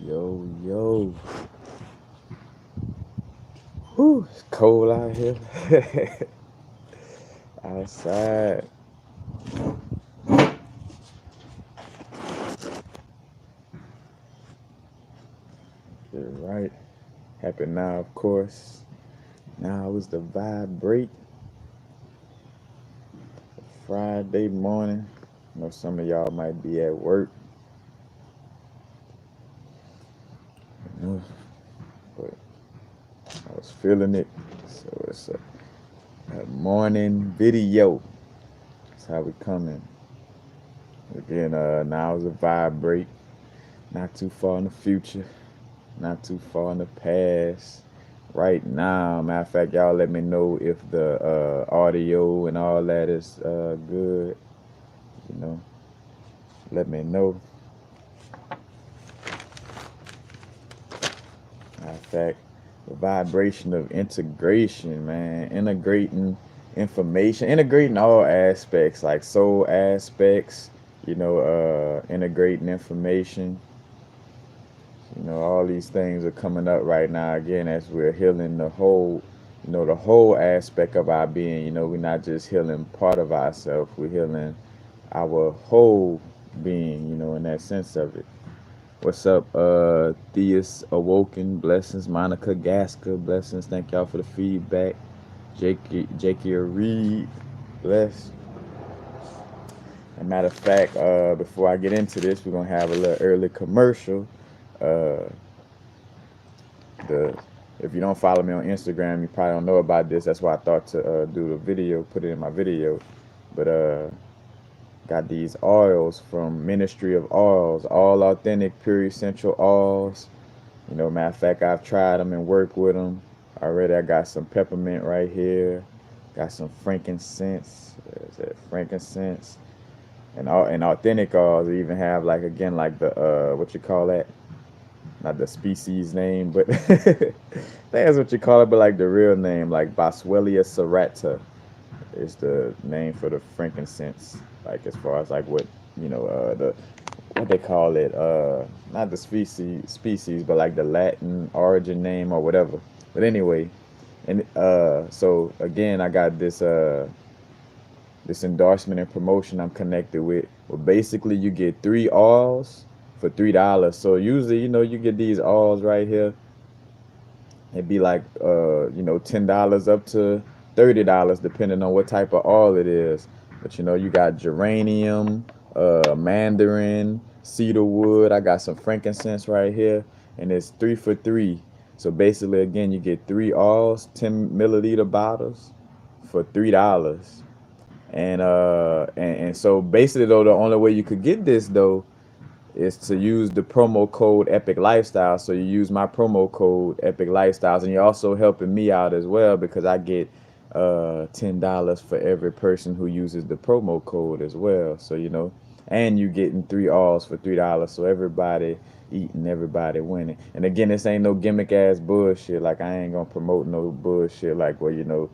Yo, yo. Whew, it's cold out here. Outside. You're right. Happy now, of course. Now is the vibrate Friday morning. I know some of y'all might be at work, you know, but I was feeling it. So it's a morning video. That's how we coming. Again, now is a vibrate. Not too far in the future. Not too far in the past. Right now, matter of fact, y'all let me know if the audio and all that is good. You know, let me know. Matter of fact, the vibration of integration, man, integrating information, integrating all aspects, like soul aspects. Integrating information. All these things are coming up right now again as we're healing the whole aspect of our being. We're not just healing part of ourselves, we're healing our whole being, in that sense of it. What's up, Theus Awoken? Blessings, Monica Gasker, blessings. Thank y'all for the feedback. Jakey Reed, bless. As a matter of fact, before I get into this, we're gonna have a little early commercial. Uh, the If you don't follow me on Instagram, you probably don't know about this. That's why I thought to do the video, put it in my video. But got these oils from Ministry of Oils, all authentic, pure essential oils. Matter of fact, I've tried them and worked with them already. I got some peppermint right here. Got some frankincense. Is that frankincense? And authentic oils. They even have like the what you call that? Not the species name, but I think that's what you call it. But like the real name, like Boswellia serrata, is the name for the frankincense. Like as far as like the what they call it, not the species, but like the Latin origin name or whatever. But anyway, and so again, I got this endorsement and promotion I'm connected with. Well, basically, you get 3 oils for $3. So usually, you get these oils right here. It'd be like $10 up to $30, depending on what type of oil it is. But you got geranium, mandarin, cedarwood. I got some frankincense right here, and it's 3 for 3. So basically, again, you get 3 oils, 10 milliliter bottles for $3. And so basically though, the only way you could get this though is to use the promo code Epic Lifestyle. So you use my promo code Epic Lifestyles, and you're also helping me out as well because I get $10 for every person who uses the promo code as well. So and you getting 3 oils for $3. So everybody eating, everybody winning. And again, this ain't no gimmick ass bullshit. Like I ain't gonna promote no bullshit like or you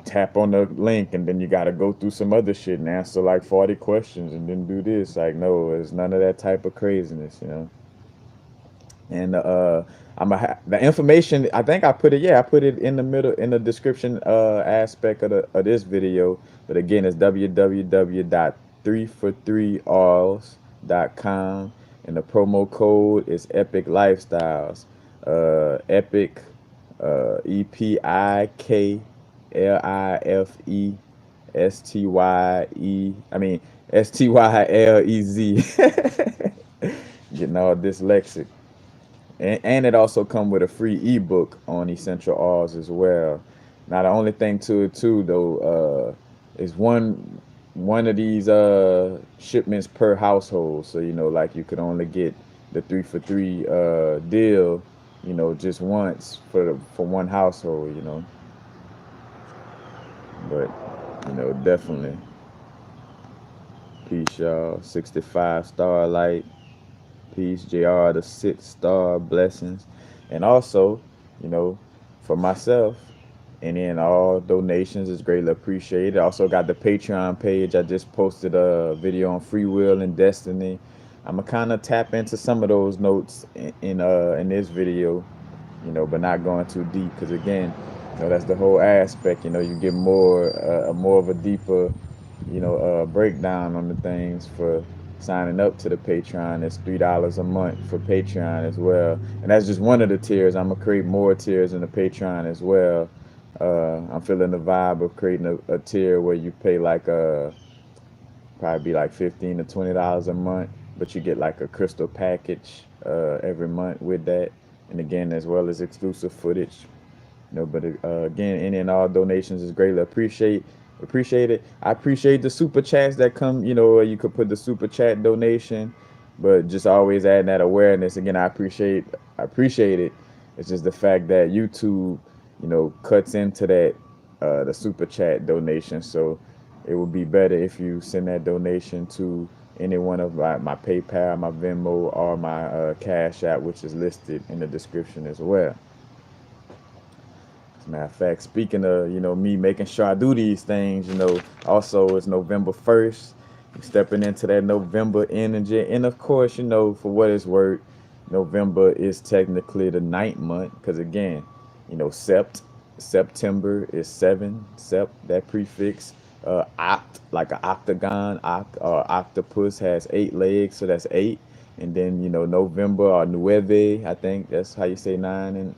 tap on the link and then you gotta go through some other shit and answer like 40 questions and then do this. Like no, it's none of that type of craziness. And the information, I think I put it, yeah, I put it in the middle in the description aspect of this video. But again, it's www.3for3oils.com, and the promo code is Epic Lifestyles. Epic, EPIKLIFE STYLEZ. Getting all dyslexic. And it also come with a free ebook on essential oils as well. Now the only thing to it too though is one of these shipments per household. So like you could only get the 3 for 3 deal, just once for one household. But definitely peace, y'all. 65 Starlight. Peace, JR, the 6 star, blessings. And also, for myself, and then all donations is greatly appreciated. Also got the Patreon page. I just posted a video on free will and destiny. I'm gonna kind of tap into some of those notes in this video, but not going too deep, because again, that's the whole aspect. You get more of a deeper, breakdown on the things for signing up to the Patreon. It's $3 a month for Patreon as well, and that's just one of the tiers. I'm gonna create more tiers in the Patreon as well. I'm feeling the vibe of creating a tier where you pay like probably be like $15 to $20 a month, but you get like a crystal package every month with that, and again, as well as exclusive footage. But again, any and all donations is greatly appreciated. I appreciate the super chats that come. You could put the super chat donation, but just always adding that awareness. Again, I appreciate it. It's just the fact that YouTube, cuts into that the super chat donation. So it would be better if you send that donation to any one of my PayPal, my Venmo, or my Cash App, which is listed in the description as well. As a matter of fact, speaking of, me making sure I do these things, also it's November 1st. I'm stepping into that November energy. And of course, for what it's worth, November is technically the ninth month. Because again, September is seven, that prefix. Like an octagon, octopus has 8 legs, so that's eight. And then, November or nueve, I think that's how you say nine in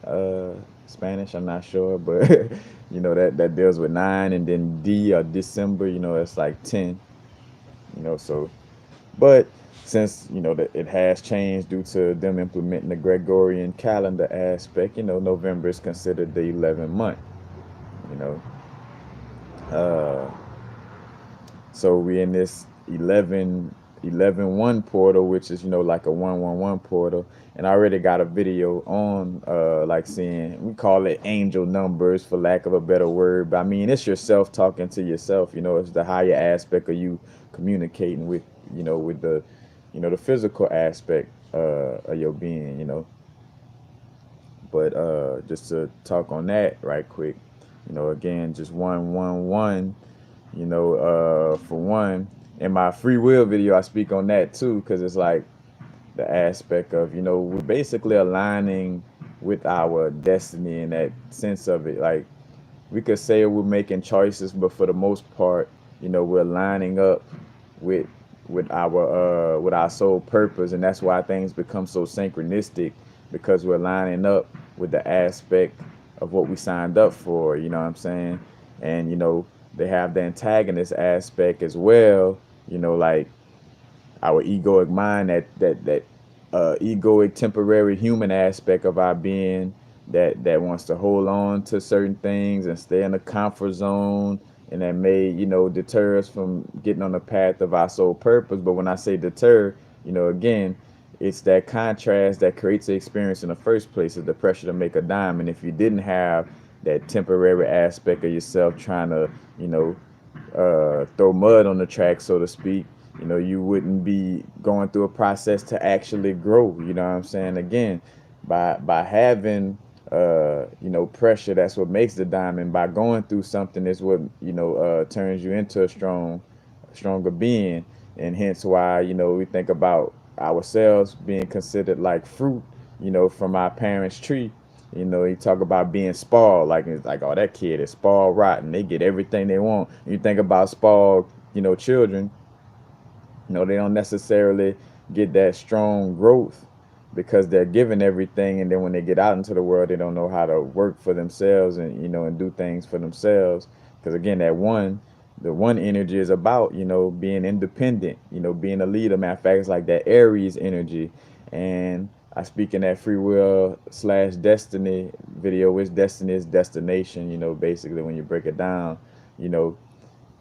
Spanish. I'm not sure, but that deals with nine. And then D or December, it's like 10. So, but since that it has changed due to them implementing the Gregorian calendar aspect, November is considered the 11th month. You know, uh, so we in this 11-1 portal, which is like a 111 portal, and I already got a video on like seeing, we call it angel numbers for lack of a better word, but I mean it's yourself talking to yourself. It's the higher aspect of you communicating with the physical aspect of your being. But just to talk on that right quick, again, just 111. For one, in my free will video, I speak on that too, because it's like the aspect of, we're basically aligning with our destiny in that sense of it. Like, we could say we're making choices, but for the most part, we're lining up with with our sole purpose, and that's why things become so synchronistic, because we're lining up with the aspect of what we signed up for. You know what I'm saying? And they have the antagonist aspect as well. Like our egoic mind, that egoic temporary human aspect of our being, that wants to hold on to certain things and stay in the comfort zone, and that may deter us from getting on the path of our sole purpose. But when I say deter, again, it's that contrast that creates the experience in the first place, is the pressure to make a dime. And if you didn't have that temporary aspect of yourself trying to throw mud on the track, so to speak, you wouldn't be going through a process to actually grow. You know what I'm saying? Again, by having pressure, that's what makes the diamond. By going through something is what turns you into a stronger being. And hence why we think about ourselves being considered like fruit, from our parents' tree. You talk about being spoiled, like it's like, oh, that kid is spoiled rotten. They get everything they want. You think about spoiled, children, they don't necessarily get that strong growth because they're given everything, and then when they get out into the world, they don't know how to work for themselves and and do things for themselves. Because again, the one energy is about being independent, being a leader. Matter of fact, it's like that Aries energy. And I speak in that free will slash destiny video, which destiny is destination. Basically when you break it down, you know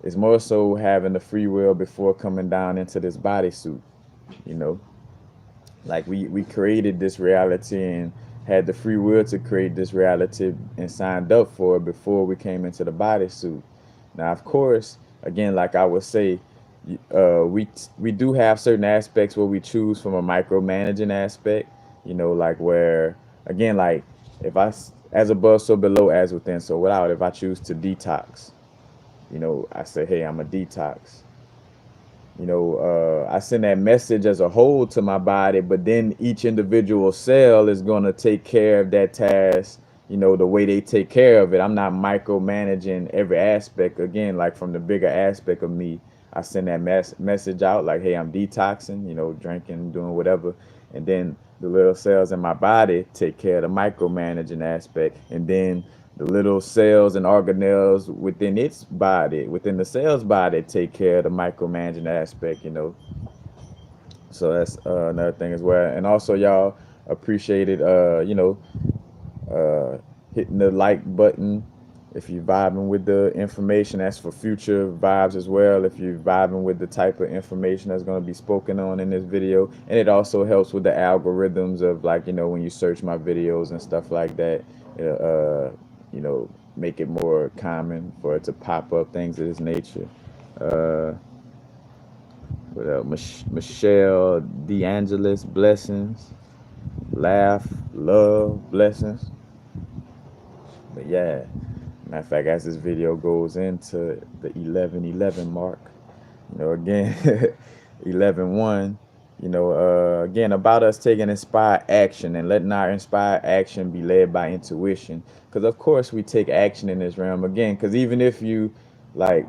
it's more so having the free will before coming down into this bodysuit. You know, like we created this reality and had the free will to create this reality and signed up for it before we came into the bodysuit. Now, of course, again, like I would say, we do have certain aspects where we choose from a micromanaging aspect. Like where, again, like if as above, so below, as within, so without. If I choose to detox, I say, hey, I'm a detox. I send that message as a whole to my body, but then each individual cell is going to take care of that task, the way they take care of it. I'm not micromanaging every aspect. Again, like from the bigger aspect of me, I send that message out like, hey, I'm detoxing, drinking, doing whatever. And then the little cells in my body take care of the micromanaging aspect. And then the little cells and organelles within its body, within the cell's body, take care of the micromanaging aspect. So that's another thing as well. And also, y'all appreciated, uh, hitting the like button. If you're vibing with the information, that's for future vibes as well. If you're vibing with the type of information that's going to be spoken on in this video, and it also helps with the algorithms of, like, when you search my videos and stuff like that, make it more common for it to pop up, things of this nature. Uh, Michelle DeAngelis, blessings, laugh, love, blessings. But yeah, matter of fact, as this video goes into the 11:11 mark, again, 11:1, again, about us taking inspired action and letting our inspired action be led by intuition. Because, of course, we take action in this realm, again, because even if you, like,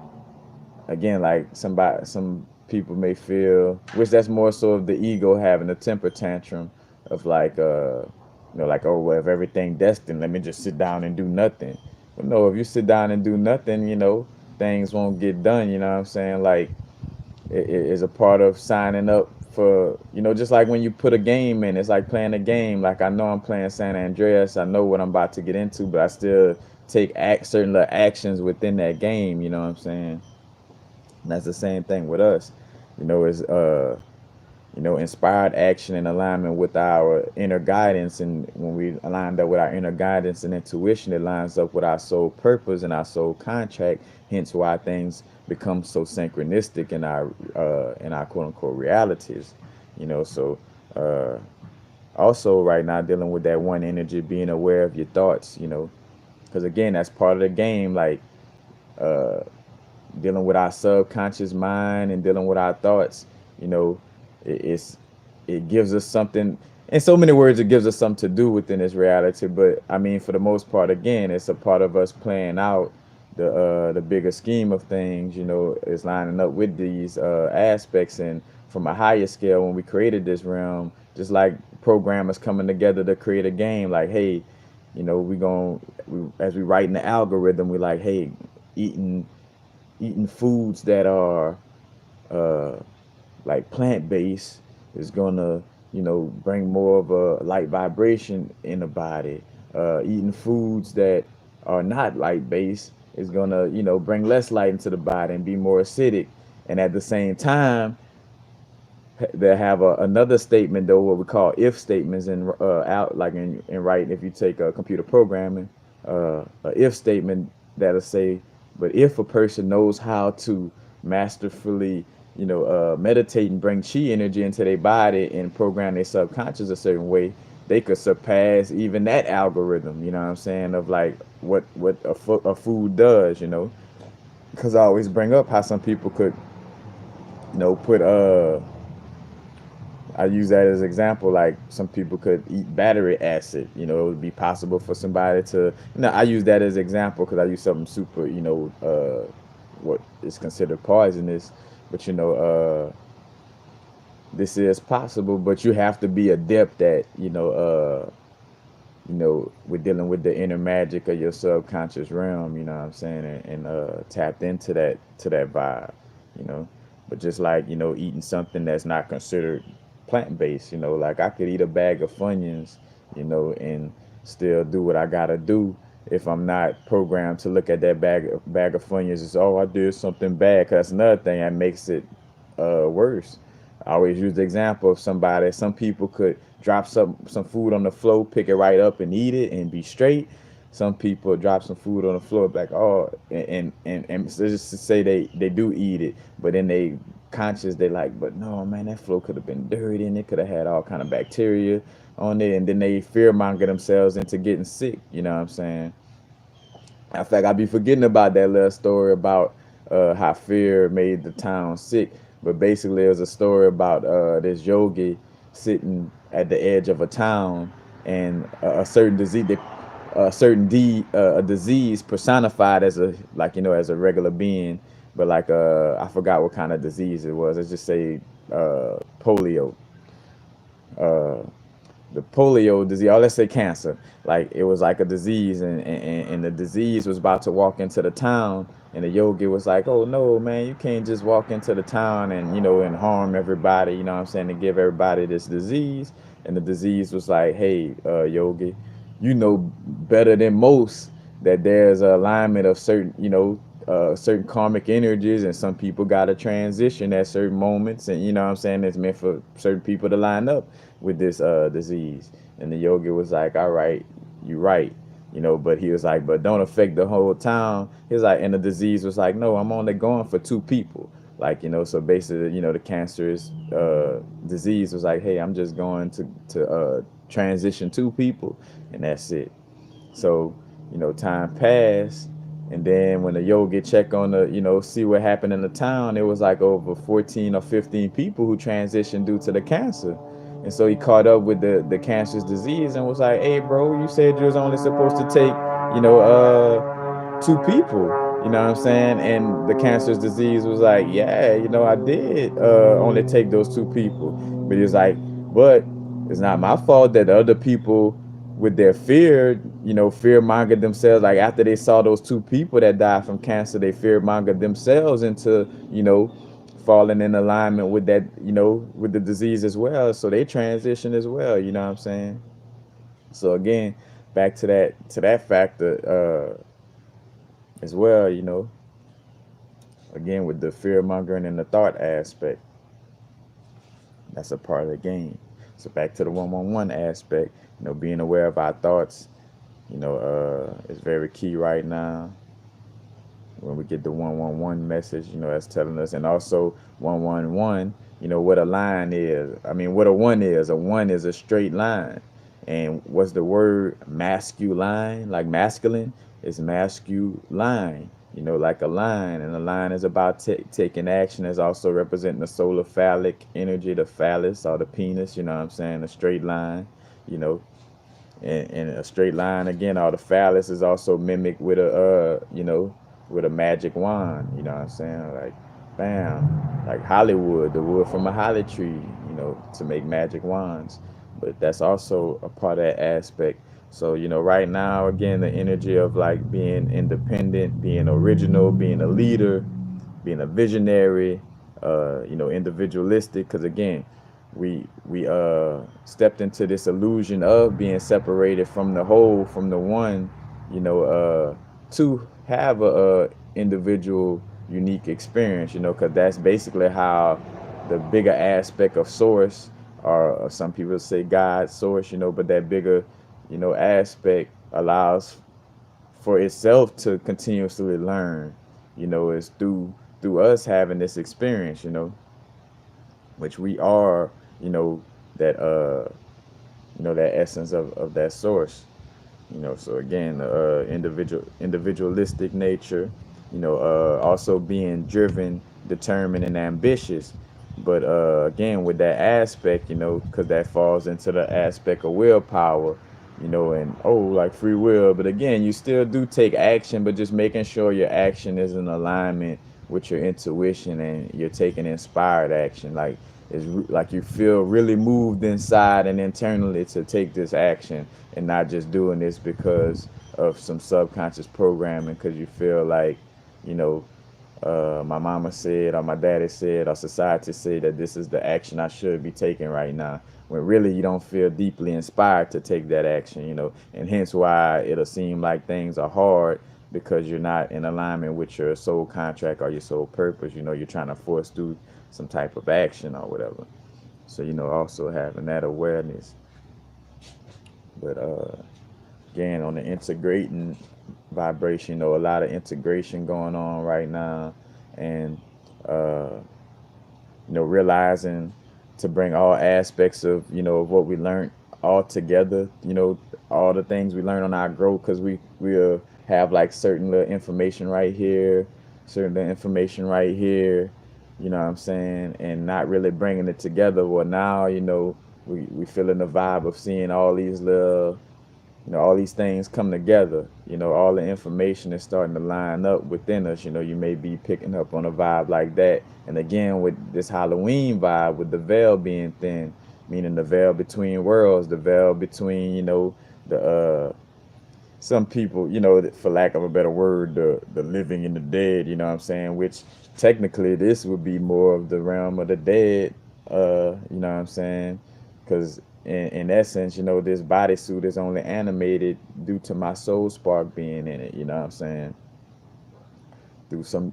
again, like some people may feel, which that's more so of the ego having a temper tantrum of, like, like, oh, well, if everything destined, let me just sit down and do nothing. But no, if you sit down and do nothing, things won't get done. You know what I'm saying? Like, it is a part of signing up for, just like when you put a game in, it's like playing a game. Like, I know I'm playing San Andreas, I know what I'm about to get into, but I still take certain little actions within that game. You know what I'm saying? And that's the same thing with us. Is inspired action in alignment with our inner guidance. And when we align that with our inner guidance and intuition, it lines up with our soul purpose and our soul contract. Hence why things become so synchronistic in our quote unquote realities. So also right now dealing with that one energy, being aware of your thoughts. Because again, that's part of the game. Like, uh, dealing with our subconscious mind and dealing with our thoughts, you know, it's it gives us something. In so many words, it gives us something to do within this reality. But I mean, for the most part, again, it's a part of us playing out the bigger scheme of things. Is lining up with these aspects, and from a higher scale, when we created this realm, just like programmers coming together to create a game, like, hey, as we write in the algorithm, we like, hey, eating foods that are uh, like plant based is gonna bring more of a light vibration in the body. Eating foods that are not light based is gonna bring less light into the body and be more acidic. And at the same time, they have another statement, though, what we call if statements in out, like in writing. If you take computer programming, a if statement that'll say, but if a person knows how to masterfully meditate and bring chi energy into their body and program their subconscious a certain way, they could surpass even that algorithm. You know what I'm saying, of like what a food does. Because I always bring up how some people could put I use that as an example. Like, some people could eat battery acid. It would be possible for somebody to. I use that as an example because I use something super, what is considered poisonous. But this is possible. But you have to be adept at, with dealing with the inner magic of your subconscious realm. You know what I'm saying, and tapped into that vibe. You know, but just like eating something that's not considered plant based. Like, I could eat a bag of Funyuns, and still do what I gotta do if I'm not programmed to look at that bag of Funyuns as, oh, I did something bad. 'Cause that's another thing that makes it worse. I always use the example of some people could drop some food on the floor, pick it right up and eat it and be straight. Some people drop some food on the floor, like, oh, and so just to say they do eat it, but then they conscious, they like, but no, man, that floor could have been dirty and it could have had all kind of bacteria on it, and then they fear monger themselves into getting sick. You know what I'm saying? In fact, I be forgetting about that little story about how fear made the town sick. But basically, it was a story about this yogi sitting at the edge of a town, and a certain disease, a disease personified as a, like, as a regular being, but like I forgot what kind of disease it was. Let's just say polio. Uh, the polio disease, or let's say cancer. Like, it was like a disease, and the disease was about to walk into the town, and the yogi was like, "Oh no, man, you can't just walk into the town and and harm everybody. You know what I'm saying? And give everybody this disease." And the disease was like, "Hey, yogi, you know better than most that there's a alignment of certain, certain karmic energies, and some people got to transition at certain moments, and you know what I'm saying, it's meant for certain people to line up with this disease." And the yogi was like, "All right, you're right." But he was like, "But don't affect the whole town." He was like, and the disease was like, "No, I'm only going for two people." Like, so basically, the cancerous disease was like, "Hey, I'm just going to transition two people, and that's it." So, time passed, and then when the yogi check on the, see what happened in the town, it was like over 14 or 15 people who transitioned due to the cancer. And so he caught up with the cancer's disease and was like, "Hey, bro, you said you was only supposed to take, two people." You know what I'm saying? And the cancer's disease was like, "Yeah, I did only take those two people." But he was like, "But it's not my fault that the other people, with their fear, fear mongered themselves. Like, after they saw those two people that died from cancer, they fear mongered themselves into, falling in alignment with that, with the disease as well. So they transition as well. You know what I'm saying? So again, back to that factor as well. Again, with the fear mongering and the thought aspect, that's a part of the game. So back to the 111 aspect, being aware of our thoughts, is very key right now. When we get the 111 message, that's telling us, and also 111, what a line is. I mean, what a one is. A one is a straight line. And what's the word? Masculine, like masculine, is masculine. Like a line, and a line is about taking action. Is also representing the solar phallic energy, the phallus or the penis. You know what I'm saying? A straight line. You know, and a straight line again, or the phallus is also mimicked with with a magic wand. You know what I'm saying? Like, bam, like Hollywood, the wood from a holly tree, to make magic wands. But that's also a part of that aspect. So, right now, again, the energy of like being independent, being original, being a leader, being a visionary, individualistic. Because again, we stepped into this illusion of being separated from the whole, from the one, to have a individual, unique experience. Because that's basically how the bigger aspect of source, or some people say God, source, but that bigger, aspect allows for itself to continuously learn, is through us having this experience, which we are, you know, that that essence of that source. So again, individualistic nature, also being driven, determined, and ambitious. But again, with that aspect, because that falls into the aspect of willpower, and like free will. But again, you still do take action, but just making sure your action is in alignment with your intuition, and you're taking inspired action. Like, like you feel really moved inside and internally to take this action, and not just doing this because of some subconscious programming, because you feel like, you know, my mama said, or my daddy said, or society said that this is the action I should be taking right now. When really you don't feel deeply inspired to take that action, and hence why it'll seem like things are hard, because you're not in alignment with your soul contract or your soul purpose. You're trying to force through some type of action or whatever. So, also having that awareness. But again, on the integrating vibration, a lot of integration going on right now, and uh, realizing to bring all aspects of of what we learned all together. All the things we learn on our growth, because we'll have like certain little information right here, certain little information right here, you know what I'm saying, and not really bringing it together. Well, now, we feeling the vibe of seeing all these little, all these things come together. All the information is starting to line up within us. You may be picking up on a vibe like that. And again, with this Halloween vibe, with the veil being thin, meaning the veil between worlds, the veil between, the some people, for lack of a better word, the living and the dead, you know what I'm saying? Which technically this would be more of the realm of the dead, you know what I'm saying? Because in essence, this bodysuit is only animated due to my soul spark being in it, you know what I'm saying? Through some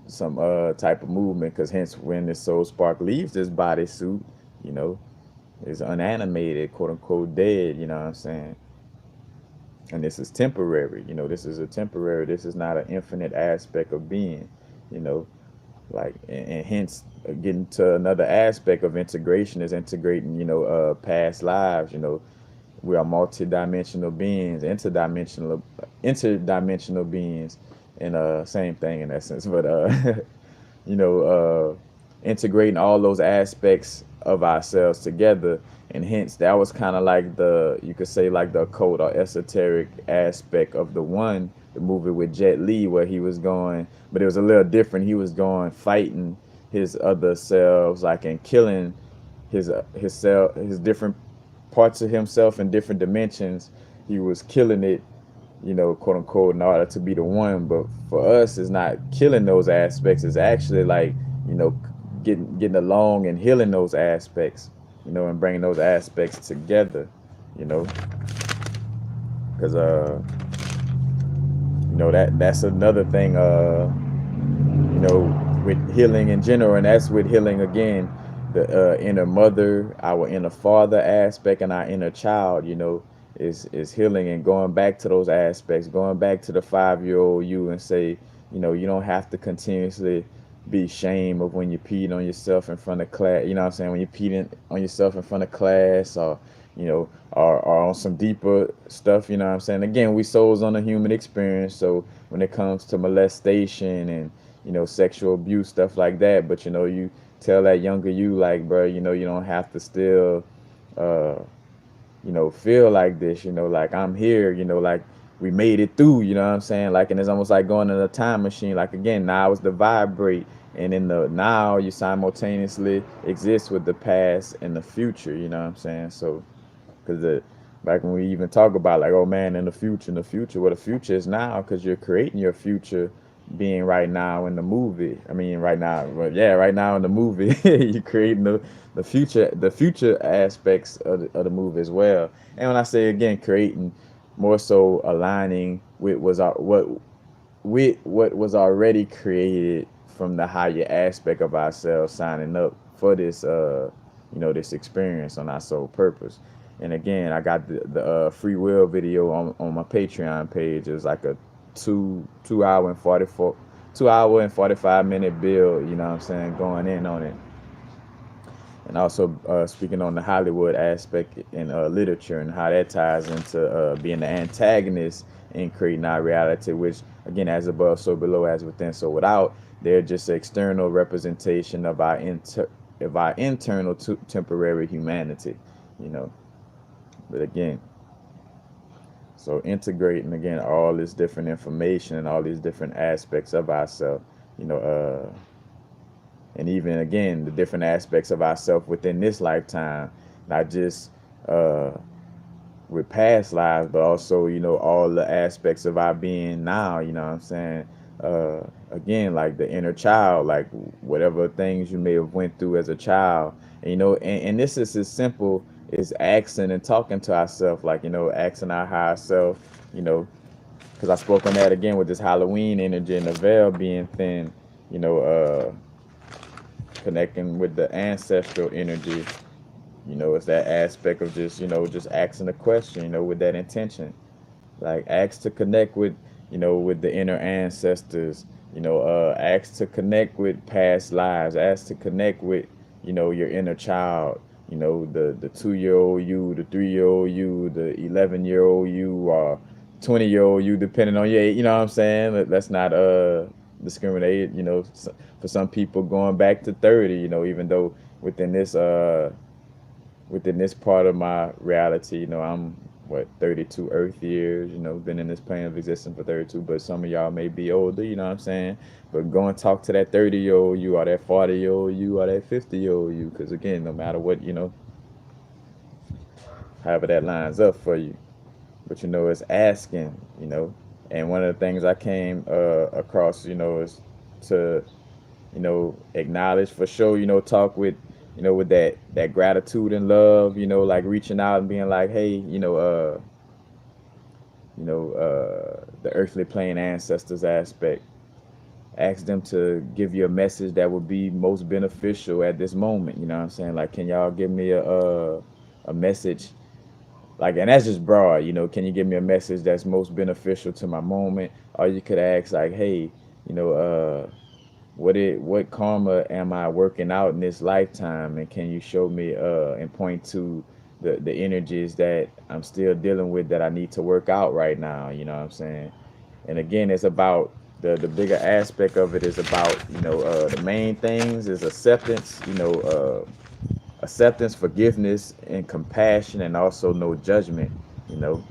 type of movement, because hence when this soul spark leaves this bodysuit, you know, is unanimated, quote unquote dead, you know what I'm saying? And this is temporary, this is a temporary, this is not an infinite aspect of being, you know, like, and hence getting to another aspect of integration is integrating, past lives, we are multidimensional beings, interdimensional beings, and same thing in essence, but you know, integrating all those aspects of ourselves together. And hence, that was kind of like you could say, like the occult or esoteric aspect of the movie with Jet Li, where he was going, but it was a little different. He was going fighting his other selves, like, and killing his different parts of himself in different dimensions. He was killing it, quote unquote, in order to be the one. But for us, it's not killing those aspects. It's actually like, you know, getting along and healing those aspects, and bringing those aspects together, you know, because that's another thing, with healing in general, and that's with healing again, the inner mother, our inner father aspect, and our inner child, is healing and going back to those aspects, going back to the 5-year-old you and say, you don't have to continuously be ashamed of when you peed on yourself in front of class. You know what I'm saying? When you peed on yourself in front of class, or or on some deeper stuff. You know what I'm saying? Again, we souls on a human experience. So when it comes to molestation and sexual abuse, stuff like that, but you tell that younger you, like, bro, you don't have to still uh feel like this, like I'm here, like we made it through, you know what I'm saying? Like, and it's almost like going in a time machine. Like, again, now it's the vibrate, and in the now you simultaneously exist with the past and the future, you know what I'm saying? So, because back when we even talk about, like, oh man, in the future, well, the future is now, because you're creating your future being right now in the movie. I mean, right now, well, yeah, right now in the movie, you're creating the future aspects of the movie as well. And when I say, again, creating, more so aligning with what was already created from the higher aspect of ourselves, signing up for this this experience on our soul purpose. And again, I got the free will video on my Patreon page. It's like a 2 hour and 45 minute build, you know what I'm saying, going in on it. And also speaking on the Hollywood aspect in literature, and how that ties into being the antagonist in creating our reality, which, again, as above, so below, as within, so without. They're just an external representation of our internal temporary humanity, you know. But again, so integrating, again, all this different information and all these different aspects of ourselves, you know, and even, again, the different aspects of ourselves within this lifetime, not just with past lives, but also, all the aspects of our being now, you know what I'm saying? Again, like the inner child, like whatever things you may have went through as a child, and this is as simple as asking and talking to ourselves, like, asking our higher self, you know, because I spoke on that again with this Halloween energy and the veil being thin, you know, connecting with the ancestral energy. It's that aspect of just asking a question, with that intention. Like, ask to connect with the inner ancestors, ask to connect with past lives, ask to connect with, your inner child, the 2-year-old you, the 3-year-old you, the 11-year-old you, or 20-year-old you, depending on your age, you know what I'm saying? Let's not discriminate, for some people going back to 30, even though within this within this part of my reality, I'm what 32 Earth years, been in this plane of existence for 32, but some of y'all may be older, you know what I'm saying? But go and talk to that 30-year-old you, or that 40-year-old you, or that 50-year-old you, because again, no matter what, however that lines up for you, but it's asking, and one of the things I came across, is to acknowledge for sure, talk with, with that gratitude and love, like reaching out and being like, hey, the earthly plane ancestors aspect. Ask them to give you a message that would be most beneficial at this moment. You know what I'm saying? Like, can y'all give me a message? Like, and that's just broad. Can you give me a message that's most beneficial to my moment? Or you could ask like, hey, you know, what karma am I working out in this lifetime, and can you show me and point to the energies that I'm still dealing with that I need to work out right now, you know what I'm saying? And again, it's about the bigger aspect of it is about, the main things is acceptance, acceptance, forgiveness, and compassion, and also no judgment, you know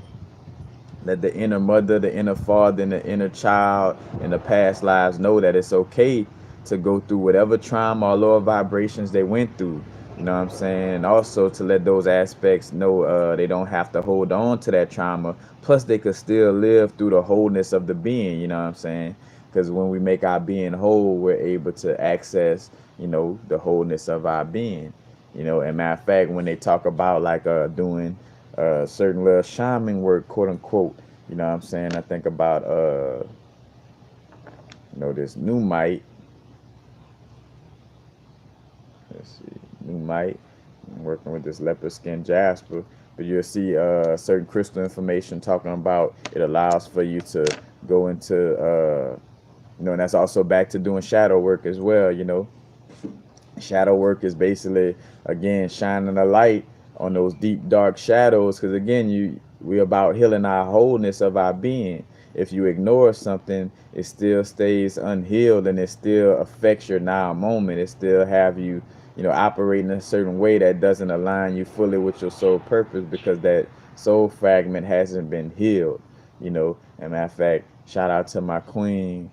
let the inner mother, the inner father, and the inner child in the past lives know that it's okay to go through whatever trauma or lower vibrations they went through. You know what I'm saying? And also to let those aspects know they don't have to hold on to that trauma. Plus, they could still live through the wholeness of the being. You know what I'm saying? Because when we make our being whole, we're able to access, the wholeness of our being. And matter of fact, when they talk about like doing certain little shaman work, quote unquote. You know what I'm saying? I think about this new might. Let's see, new might. I'm working with this leopard skin jasper, but you'll see certain crystal information talking about it allows for you to go into and that's also back to doing shadow work as well. Shadow work is basically again shining a light on those deep dark shadows, because again we about healing our wholeness of our being. If you ignore something, it still stays unhealed, and it still affects your now moment. It still have you operate in a certain way that doesn't align you fully with your soul purpose, because that soul fragment hasn't been healed. And matter of fact, shout out to my queen,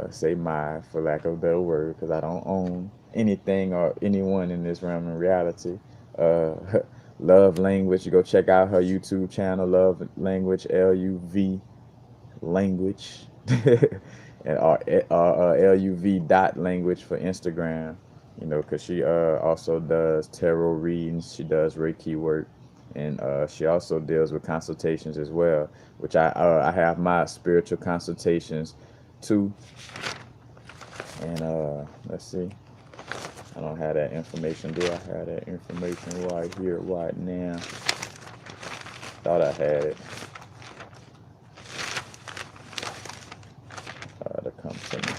say my, for lack of a better word, because I don't own anything or anyone in this realm of reality. Uh, Love Language. You go check out her YouTube channel, Love Language, LUV Language, and LUV dot language for Instagram. Because she also does tarot readings. She does Reiki work, and she also deals with consultations as well. Which I have my spiritual consultations too. And let's see. I don't have that information. Do I have that information right here, right now? Thought I had it. To come to me.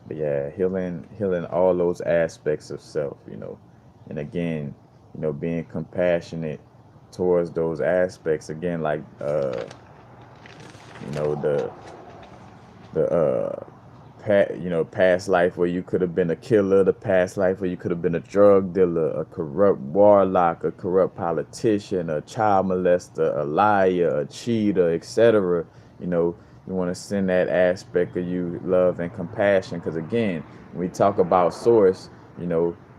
But yeah, healing all those aspects of self, and again, being compassionate towards those aspects. Again, like the past life where you could have been a killer, the past life where you could have been a drug dealer, a corrupt warlock, a corrupt politician, a child molester, a liar, a cheater, etc. You want to send that aspect of you love and compassion, because again, when we talk about source,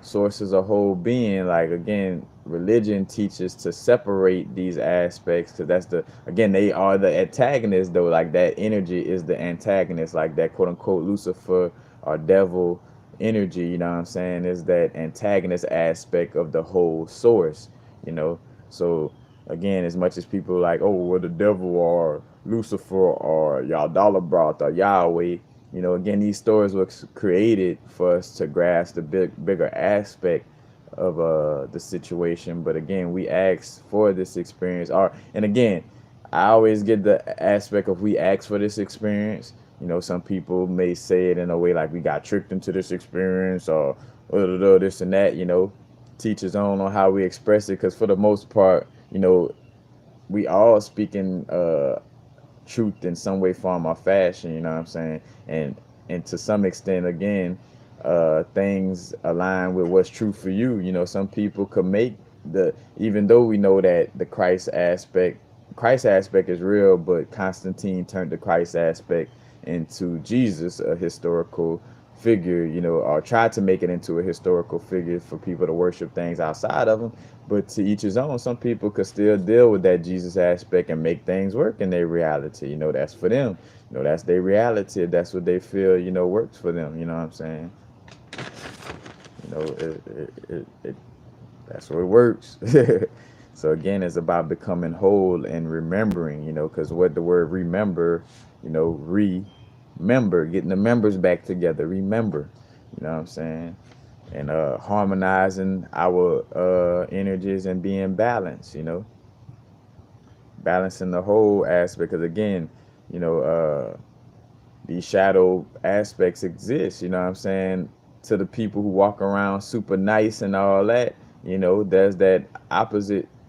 source is a whole being. Like again, religion teaches to separate these aspects, because that's again, they are the antagonists though. Like that energy is the antagonist, like that quote unquote Lucifer or devil energy, you know what I'm saying, is that antagonist aspect of the whole source. So again, as much as people like, oh, well, the devil or Lucifer or Yaldabaoth or Yahweh, again, these stories were created for us to grasp the bigger aspect of the situation. But again, we ask for this experience. And again, I always get the aspect of we ask for this experience. Some people may say it in a way like we got tricked into this experience, or this and that. Teach his own on how we express it, because for the most part, we all speaking truth in some way, form, or fashion. You know what I'm saying? And to some extent, again, things align with what's true for you. You know, some people could make even though we know that the Christ aspect is real, but Constantine turned the Christ aspect into Jesus, a historical figure, you know, or tried to make it into a historical figure for people to worship things outside of him. But to each his own. Some people could still deal with that Jesus aspect and make things work in their reality. You know, that's for them. You know, that's their reality. That's what they feel, you know, works for them. You know what I'm saying? You know, that's what it works. So again, it's about becoming whole and remembering, you know, because what the word remember, you know, remember, getting the members back together, remember, you know what I'm saying? And harmonizing our energies and being balanced, you know, balancing the whole aspect. Because again, you know, these shadow aspects exist, you know what I'm saying? To the people who walk around super nice and all that, you know, there's that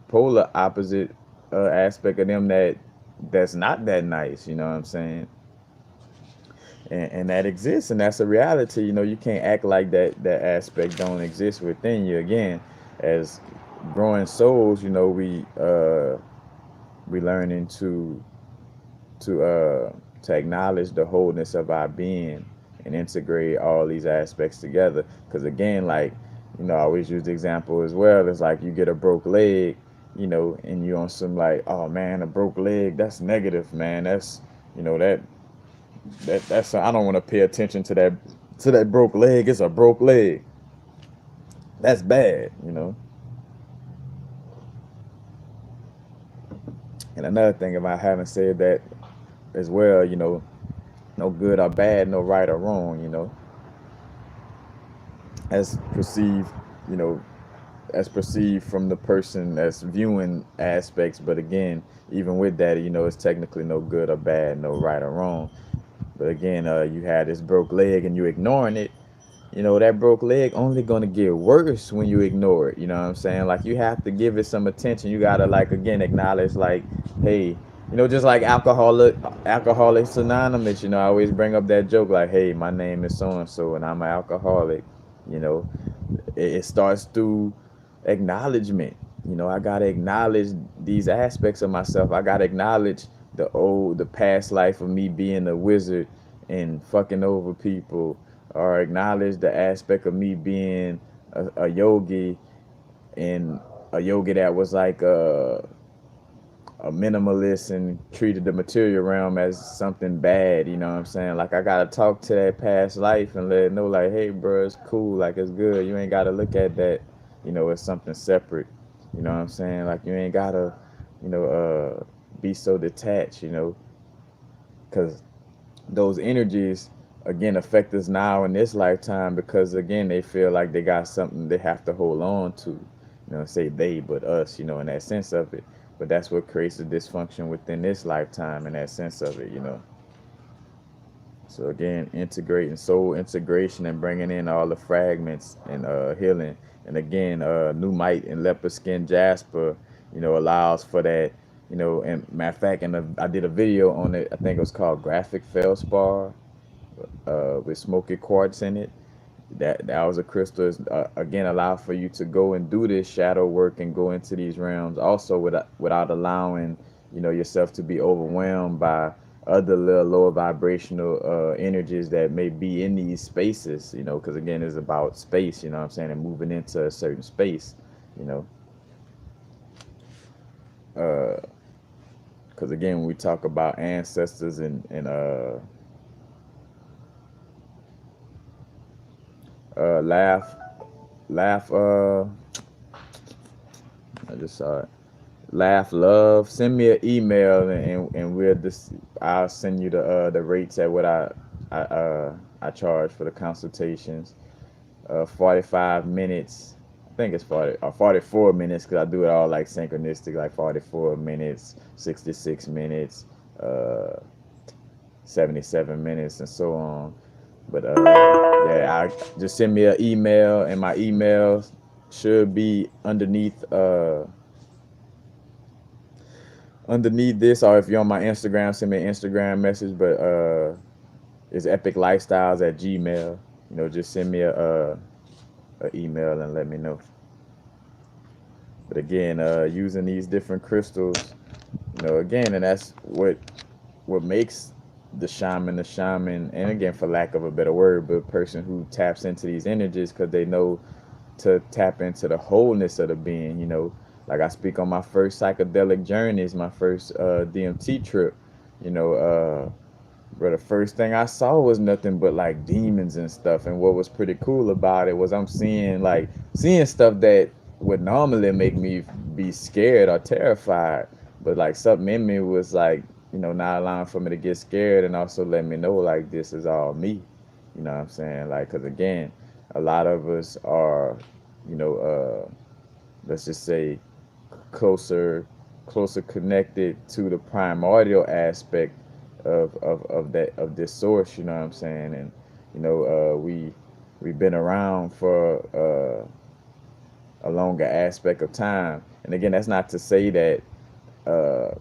polar opposite aspect of them that's not that nice, you know what I'm saying? And that exists, and that's a reality. You know, you can't act like that aspect don't exist within you. Again, as growing souls, you know, we learning to uh to acknowledge the wholeness of our being and integrate all these aspects together. Because again, like, you know, I always use the example as well. It's like you get a broke leg, you know, and you on some like, oh man, a broke leg, that's negative, man. That's, you know, that's I don't want to pay attention to that broke leg. It's a broke leg. That's bad, you know. And another thing about having said that as well, you know, no good or bad, no right or wrong, you know, as perceived, you know, as perceived from the person that's viewing aspects. But again, even with that, you know, it's technically no good or bad, no right or wrong. But again, you had this broke leg and you ignoring it. You know, that broke leg only gonna get worse when you ignore it. You know what I'm saying? Like, you have to give it some attention. You gotta, like, again, acknowledge, like, hey, you know, just like Alcoholics Anonymous. You know, I always bring up that joke, like, hey, my name is so and so, and I'm an alcoholic. You know, it starts through acknowledgement. You know, I gotta acknowledge these aspects of myself. I gotta acknowledge the past life of me being a wizard and fucking over people, or acknowledge the aspect of me being a yogi, and a yogi that was like a minimalist and treated the material realm as something bad. You know what I'm saying? Like, I gotta talk to that past life and let it know, like, hey, bro, it's cool, like, it's good. You ain't gotta look at that, you know, as something separate. You know what I'm saying? Like, you ain't gotta, you know, be so detached, you know, because those energies again affect us now in this lifetime, because again they feel like they got something they have to hold on to, you know, say they, but us, you know, in that sense of it. But that's what creates the dysfunction within this lifetime, in that sense of it, you know. So again, integrating soul integration and bringing in all the fragments and healing. And again, new might and leopard skin jasper, you know, allows for that, you know. And matter of fact, I did a video on it. I think it was called Graphic Feldspar, with smoky quartz in it. That was a crystal. Again, allow for you to go and do this shadow work and go into these realms also without allowing, you know, yourself to be overwhelmed by other little lower vibrational energies that may be in these spaces, you know, because again, it's about space, you know what I'm saying, and moving into a certain space, you know. Because again, when we talk about ancestors and laugh laugh I just saw it. Laugh love. Send me an email, and we'll just I'll send you the rates at what I charge for the consultations. 45 minutes. I think it's 40 or 44 minutes, because I do it all like synchronistic, like 44 minutes, 66 minutes, 77 minutes, and so on. But yeah, I just send me an email, and my email should be underneath underneath this, or if you're on my Instagram, send me an Instagram message. But it's epiclifestyles@gmail. Just send me a email and let me know. But again, using these different crystals, again, and that's what makes the shaman, and again, for lack of a better word, but a person who taps into these energies because they know to tap into the wholeness of the being. Like I speak on my first psychedelic journeys, my first DMT trip. You know, But the first thing I saw was nothing but like demons and stuff. And what was pretty cool about it was I'm seeing stuff that would normally make me be scared or terrified. But like something in me was like, not allowing for me to get scared and also let me know like this is all me. You know what I'm saying? Like, because again, a lot of us are, you know, let's just say closer connected to the primordial aspect of this source, you know what I'm saying? And we've been around for a longer aspect of time. And again, that's not to say that uh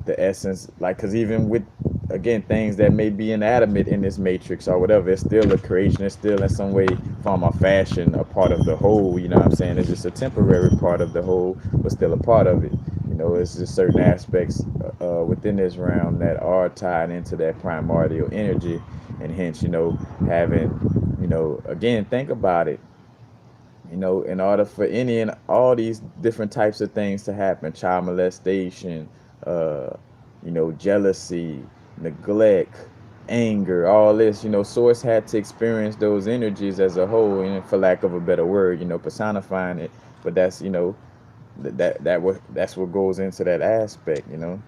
the essence, like, because even with, again, things that may be inanimate in this matrix or whatever, it's still a creation. It's still in some way, form, or fashion a part of the whole. You know what I'm saying? It's just a temporary part of the whole, but still a part of it. It's just certain aspects within this realm that are tied into that primordial energy. And hence, having, again, think about it. In order for any and all these different types of things to happen, child molestation, uh, jealousy, neglect, anger, all this, Source had to experience those energies as a whole, and for lack of a better word, personifying it. But that's, that's what goes into that aspect. And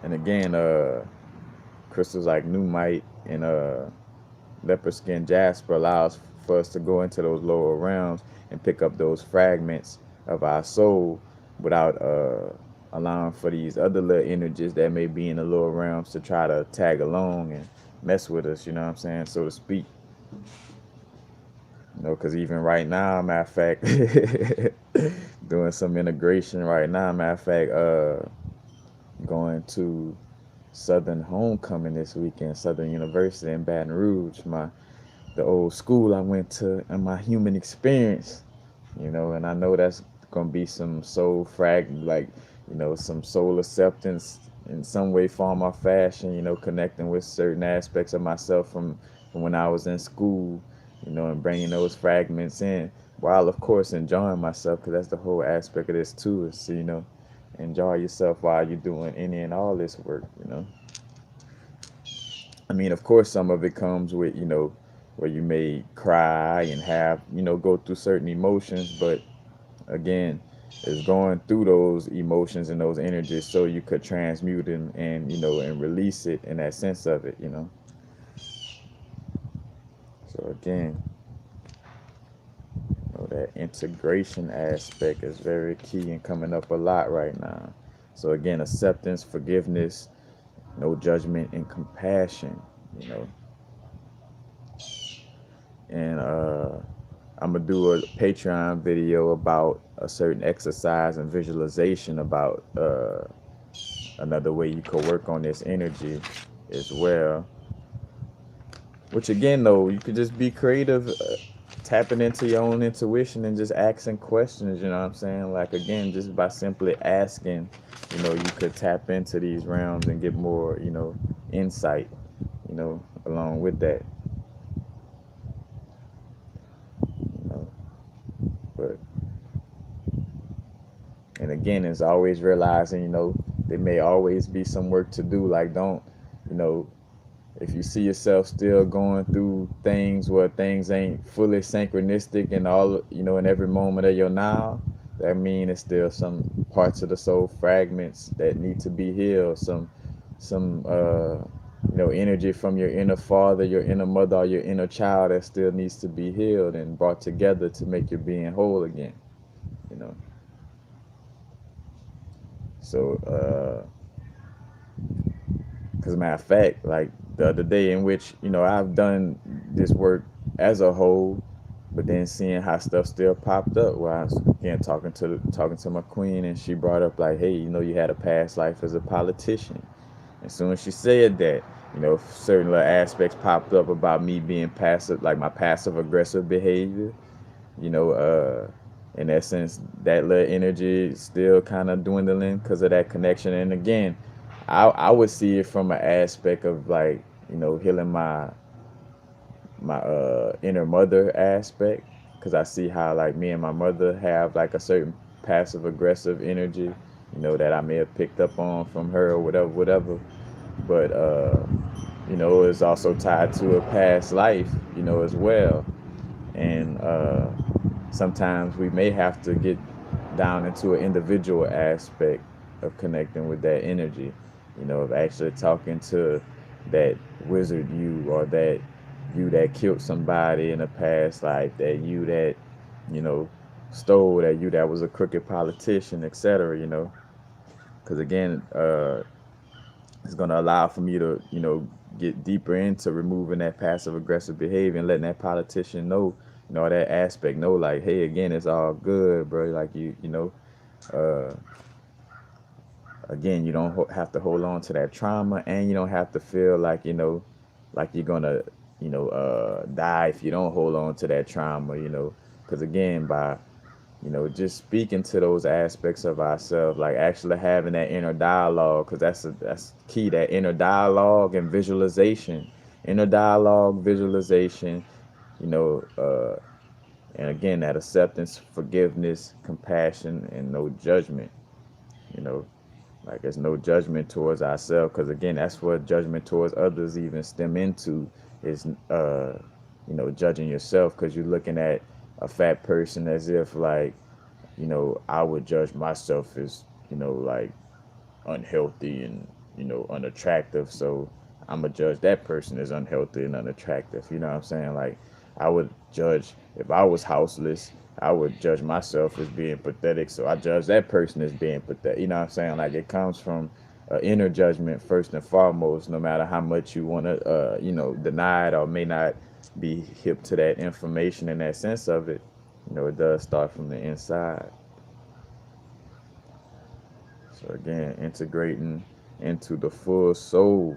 again, crystals like Numite and leopard skin jasper allows for us to go into those lower realms and pick up those fragments of our soul without allowing for these other little energies that may be in the lower realms to try to tag along and mess with us, you know what I'm saying, so to speak. Because even right now, matter of fact, doing some integration right now, matter of fact, going to Southern Homecoming this weekend, Southern University in Baton Rouge, the old school I went to, and my human experience, and I know that's gonna be some soul like, some soul acceptance in some way, form, or fashion, connecting with certain aspects of myself from when I was in school, and bringing those fragments in, while of course enjoying myself, because that's the whole aspect of this too, is to, enjoy yourself while you're doing any and all this work. I mean, of course, some of it comes with, where you may cry and have, go through certain emotions, but again, it's going through those emotions and those energies so you could transmute and release it in that sense of it. So again, that integration aspect is very key and coming up a lot right now. So again, acceptance, forgiveness, no judgment, and compassion, you know. And I'm gonna do a Patreon video about a certain exercise and visualization about another way you could work on this energy as well. Which again, though, you could just be creative, tapping into your own intuition and just asking questions. You know what I'm saying? Like, again, just by simply asking, you could tap into these realms and get more, insight, along with that. You know, but and again, it's always realizing, there may always be some work to do. Like, don't, you know, if you see yourself still going through things where things ain't fully synchronistic and all, in every moment of your now, that means it's still some parts of the soul fragments that need to be healed. Some energy from your inner father, your inner mother, or your inner child that still needs to be healed and brought together to make your being whole again. You know. So, because matter of fact, like the other day in which, I've done this work as a whole, But then seeing how stuff still popped up, where I was again talking to my queen, and she brought up like, hey, you had a past life as a politician. As soon as she said that, certain little aspects popped up about me being passive, like my passive aggressive behavior. You know, in essence, that little energy is still kind of dwindling because of that connection. And again, I would see it from an aspect of like, healing my inner mother aspect, because I see how like me and my mother have like a certain passive aggressive energy, that I may have picked up on from her or whatever. But it's also tied to a past life, as well. And sometimes we may have to get down into an individual aspect of connecting with that energy, of actually talking to that wizard you, or that you that killed somebody in the past life, that you that, you know, stole, that you that was a crooked politician, etc. Because again, it's going to allow for me to, get deeper into removing that passive aggressive behavior and letting that politician know, that aspect know, like, hey, again, it's all good, bro. Like uh, again, you don't have to hold on to that trauma, and you don't have to feel like, like you're gonna, die if you don't hold on to that trauma, because again, by just speaking to those aspects of ourselves, like actually having that inner dialogue, because that's key, that inner dialogue and visualization, inner dialogue, visualization, you know, uh, and again, that acceptance, forgiveness, compassion, and no judgment, you know, like there's no judgment towards ourselves, because again, that's what judgment towards others even stem into, is judging yourself, because you're looking at a fat person as if like, I would judge myself as, like unhealthy and, unattractive. So I'm gonna judge that person as unhealthy and unattractive. You know what I'm saying? Like I would judge, if I was houseless, I would judge myself as being pathetic. So I judge that person as being pathetic. You know what I'm saying? Like it comes from inner judgment first and foremost, no matter how much you want to, deny it or may not be hip to that information and that sense of it. It does start from the inside. So again, integrating into the full soul,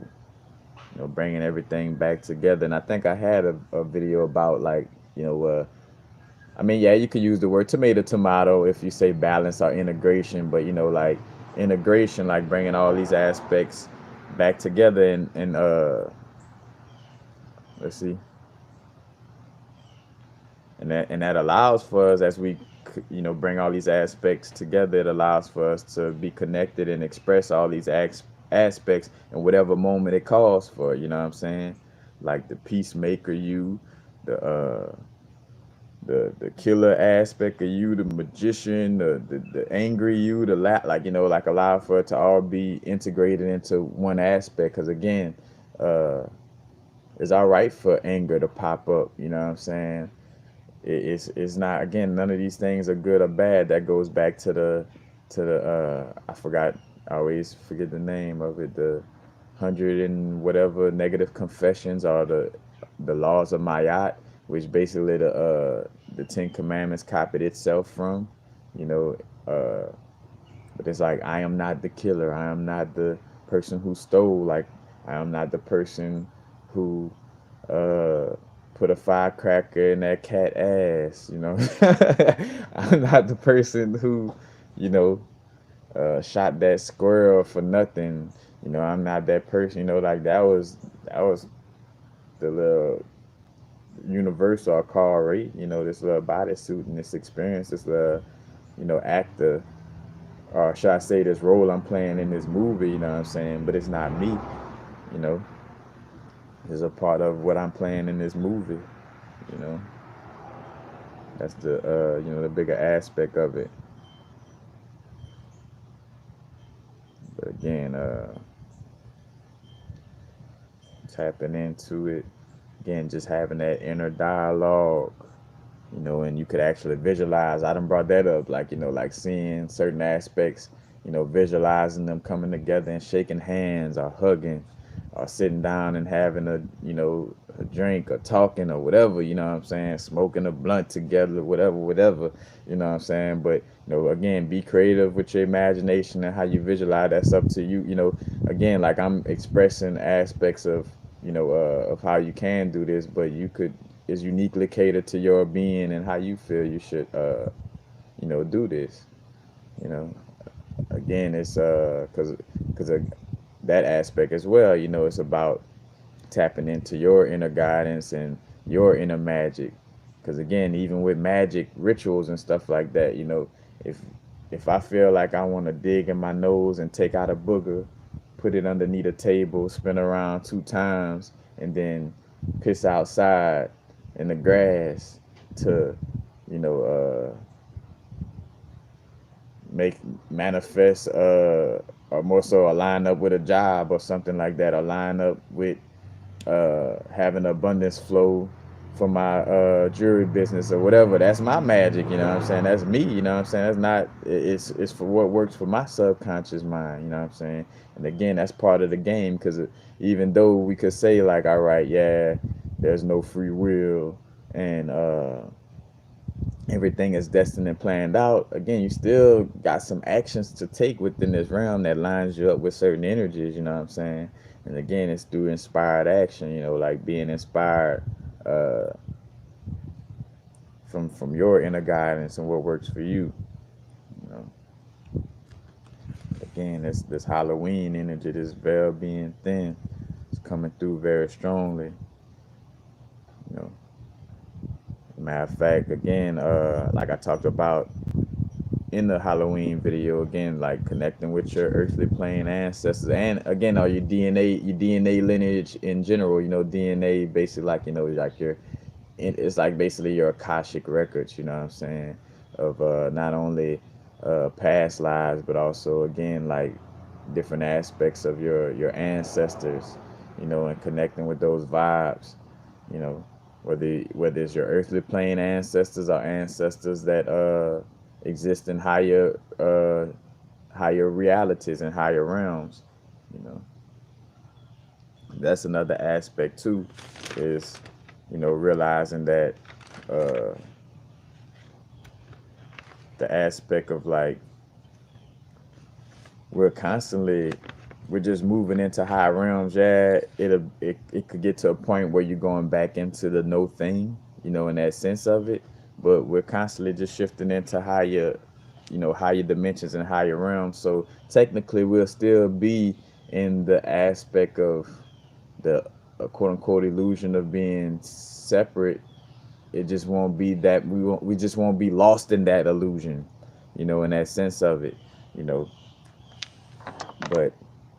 bringing everything back together. And I think I had a video about like, I mean, yeah, you could use the word tomato if you say balance or integration, but like integration, like bringing all these aspects back together, and let's see, and that allows for us, as we bring all these aspects together, it allows for us to be connected and express all these aspects in whatever moment it calls for, you know what I'm saying? Like the peacemaker you, the the killer aspect of you, the magician, the angry you, like like allow for it to all be integrated into one aspect, because again, uh it's all right for anger to pop up, you know what I'm saying? It's not, again, none of these things are good or bad. That goes back to the I forgot, I always forget the name of it, the 100 and whatever negative confessions, or the laws of Mayat, which basically the 10 Commandments copied itself from, you know uh but it's like, I am not the killer, I am not the person who stole, like I am not the person who uh put a firecracker in that cat ass, I'm not the person who, you know, shot that squirrel for nothing. I'm not that person, like that was the little universal, or Ray, this little bodysuit and this experience, this little, actor, or should I say this role I'm playing in this movie, you know what I'm saying? But it's not me, you know. It's a part of what I'm playing in this movie, you know. That's the bigger aspect of it. But again, tapping into it, again, just having that inner dialogue, and you could actually visualize. I done brought that up, like, like seeing certain aspects, visualizing them coming together and shaking hands or hugging or sitting down and having a, a drink or talking or whatever, you know what I'm saying, smoking a blunt together, whatever, you know what I'm saying. But again, be creative with your imagination and how you visualize. That's up to you. Again, like I'm expressing aspects of how you can do this, but you could is uniquely catered to your being and how you feel you should do this. You know, again, it's because of that aspect as well. It's about tapping into your inner guidance and your inner magic. Because again, even with magic rituals and stuff like that, if if I feel like I want to dig in my nose and take out a booger, put it underneath a table, spin around 2 times, and then piss outside in the grass to, you know, make manifest or more so align up with a job or something like that, or line up with having abundance flow for my jewelry business or whatever. That's my magic, you know what I'm saying? That's me, you know what I'm saying? That's not it's for what works for my subconscious mind, you know what I'm saying? And again, that's part of the game, because even though we could say like, all right, yeah, there's no free will and everything is destined and planned out, again, you still got some actions to take within this realm that lines you up with certain energies, you know what I'm saying? And again, it's through inspired action, like being inspired uh, from your inner guidance and what works for you. You know, again, this Halloween energy, this veil being thin, is coming through very strongly. You know, matter of fact, again, like I talked about in the Halloween video, again, like connecting with your earthly plane ancestors, and again, all your DNA lineage in general. DNA basically, like like it's like basically your Akashic records. You know what I'm saying, of not only past lives, but also again like different aspects of your ancestors. And connecting with those vibes. You know, whether it's your earthly plane ancestors or ancestors that exist in higher realities and higher realms. You know, that's another aspect too, is realizing that uh, the aspect of like we're constantly we're just moving into high realms. Yeah, it could get to a point where you're going back into the no thing, in that sense of it. But we're constantly just shifting into higher dimensions and higher realms. So technically, we'll still be in the aspect of the quote unquote illusion of being separate. It just won't be that we just won't be lost in that illusion, in that sense of it. you know but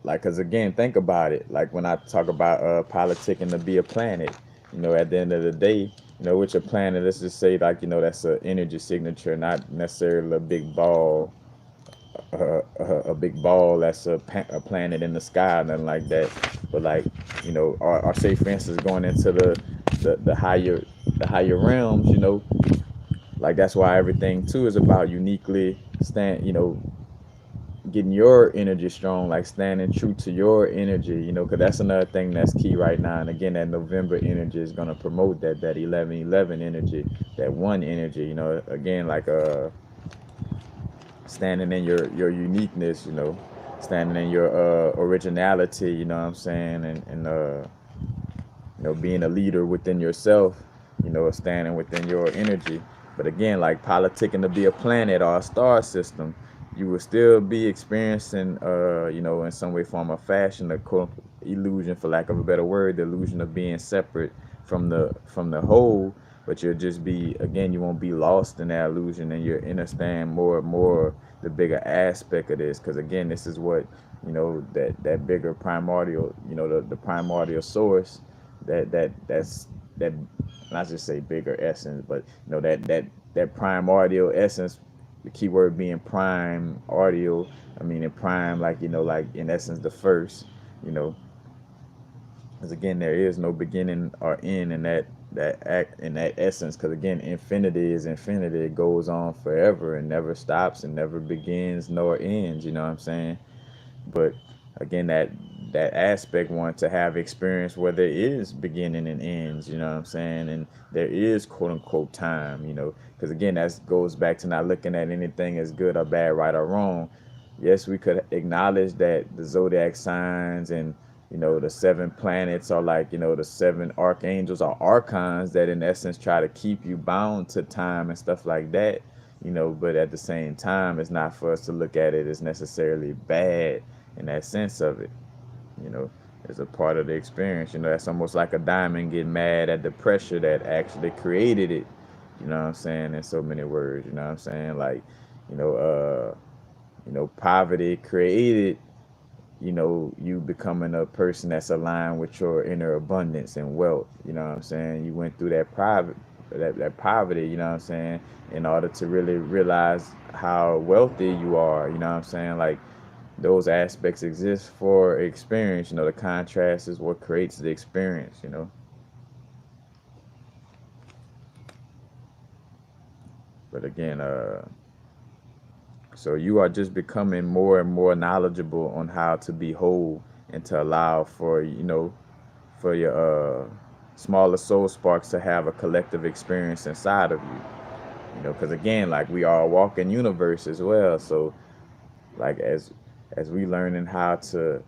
like, because again, think about it, like when I talk about politicking to be a planet, at the end of the day, with your planet, let's just say like, that's an energy signature, not necessarily a big ball that's a planet in the sky, nothing like that. But like, or say for instance, going into the higher realms, like that's why everything too is about uniquely getting your energy strong, like standing true to your energy, because that's another thing that's key right now. And again, that November energy is going to promote that 11/11 energy, that one energy, again, like standing in your uniqueness, standing in your originality, you know what I'm saying, and being a leader within yourself, standing within your energy. But again, like politicking to be a planet or a star system, you will still be experiencing, in some way, form, or fashion, the quote illusion, for lack of a better word, the illusion of being separate from the whole. But you'll just be, again, you won't be lost in that illusion, and you'll understand more and more the bigger aspect of this. Because again, this is what that bigger primordial, the primordial source, that's not just say bigger essence, but that primordial essence, the key word being prime audio. I mean in prime, like like in essence the first, you know because again, there is no beginning or end in that act, in that essence. Because again, infinity is infinity, it goes on forever and never stops and never begins nor ends, you know what I'm saying? But again, that aspect want to have experience where there is beginning and ends, you know what I'm saying? And there is quote unquote time, you know, because again, that goes back to not looking at anything as good or bad, right or wrong. Yes, we could acknowledge that the zodiac signs and, you know, the seven planets are like, you know, the seven archangels or archons that in essence try to keep you bound to time and stuff like that, you know, but at the same time, it's not for us to look at it as necessarily bad in that sense of it, you know. It's a part of the experience, you know. That's almost like a diamond getting mad at the pressure that actually created it, you know what I'm saying, in so many words, you know what I'm saying, like, you know, poverty created, you know, you becoming a person that's aligned with your inner abundance and wealth, you know what I'm saying. You went through that poverty, you know what I'm saying, in order to really realize how wealthy you are, you know what I'm saying. Like, those aspects exist for experience, you know. The contrast is what creates the experience, you know. But again, so you are just becoming more and more knowledgeable on how to be whole and to allow for, you know, for your smaller soul sparks to have a collective experience inside of you, you know, because again, like, we all walk in universe as well. So like, as we learning how to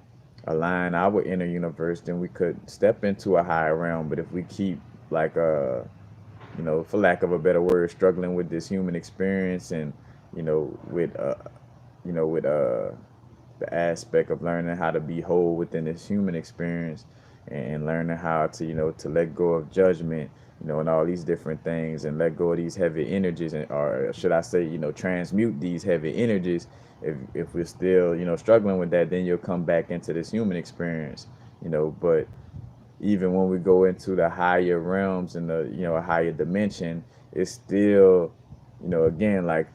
align our inner universe, then we could step into a higher realm. But if we keep, like, you know, for lack of a better word, struggling with this human experience, and, you know, with with the aspect of learning how to be whole within this human experience, and learning how to, you know, to let go of judgment, you know, and all these different things, and let go of these heavy energies, and, or should I say, you know, transmute these heavy energies. If we're still, you know, struggling with that, then you'll come back into this human experience, you know. But even when we go into the higher realms and the, you know, a higher dimension, it's still, you know, again, like,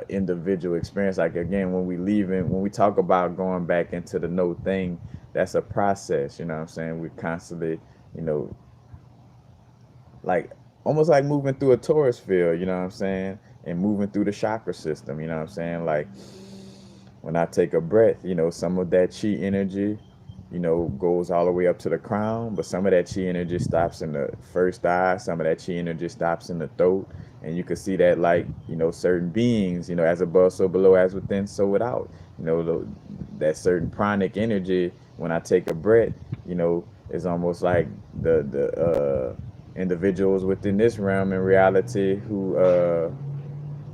individual experience. Like, again, when we talk about going back into the no thing, that's a process, you know what I'm saying. We constantly, you know, like, almost like moving through a tourist field, you know what I'm saying, and moving through the chakra system, you know what I'm saying. Like, when I take a breath, you know, some of that chi energy, you know, goes all the way up to the crown, but some of that chi energy stops in the first eye, some of that chi energy stops in the throat. And you can see that, like, you know, certain beings, you know, as above, so below, as within, so without. You know, that certain pranic energy, when I take a breath, you know, is almost like the individuals within this realm in reality who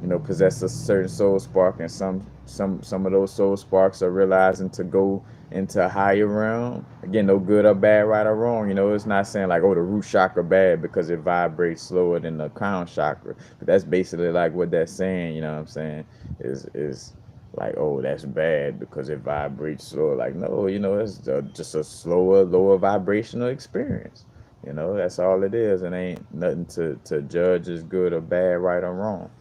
you know, possess a certain soul spark, and some of those soul sparks are realizing to go into a higher realm. Again, no good or bad, right or wrong. You know, it's not saying like, oh, the root chakra bad because it vibrates slower than the crown chakra. But that's basically like what that's saying. You know what I'm saying? Is like, oh, that's bad because it vibrates slower. Like, no, you know, it's just a slower, lower vibrational experience. You know, that's all it is, and ain't nothing to judge as good or bad, right or wrong.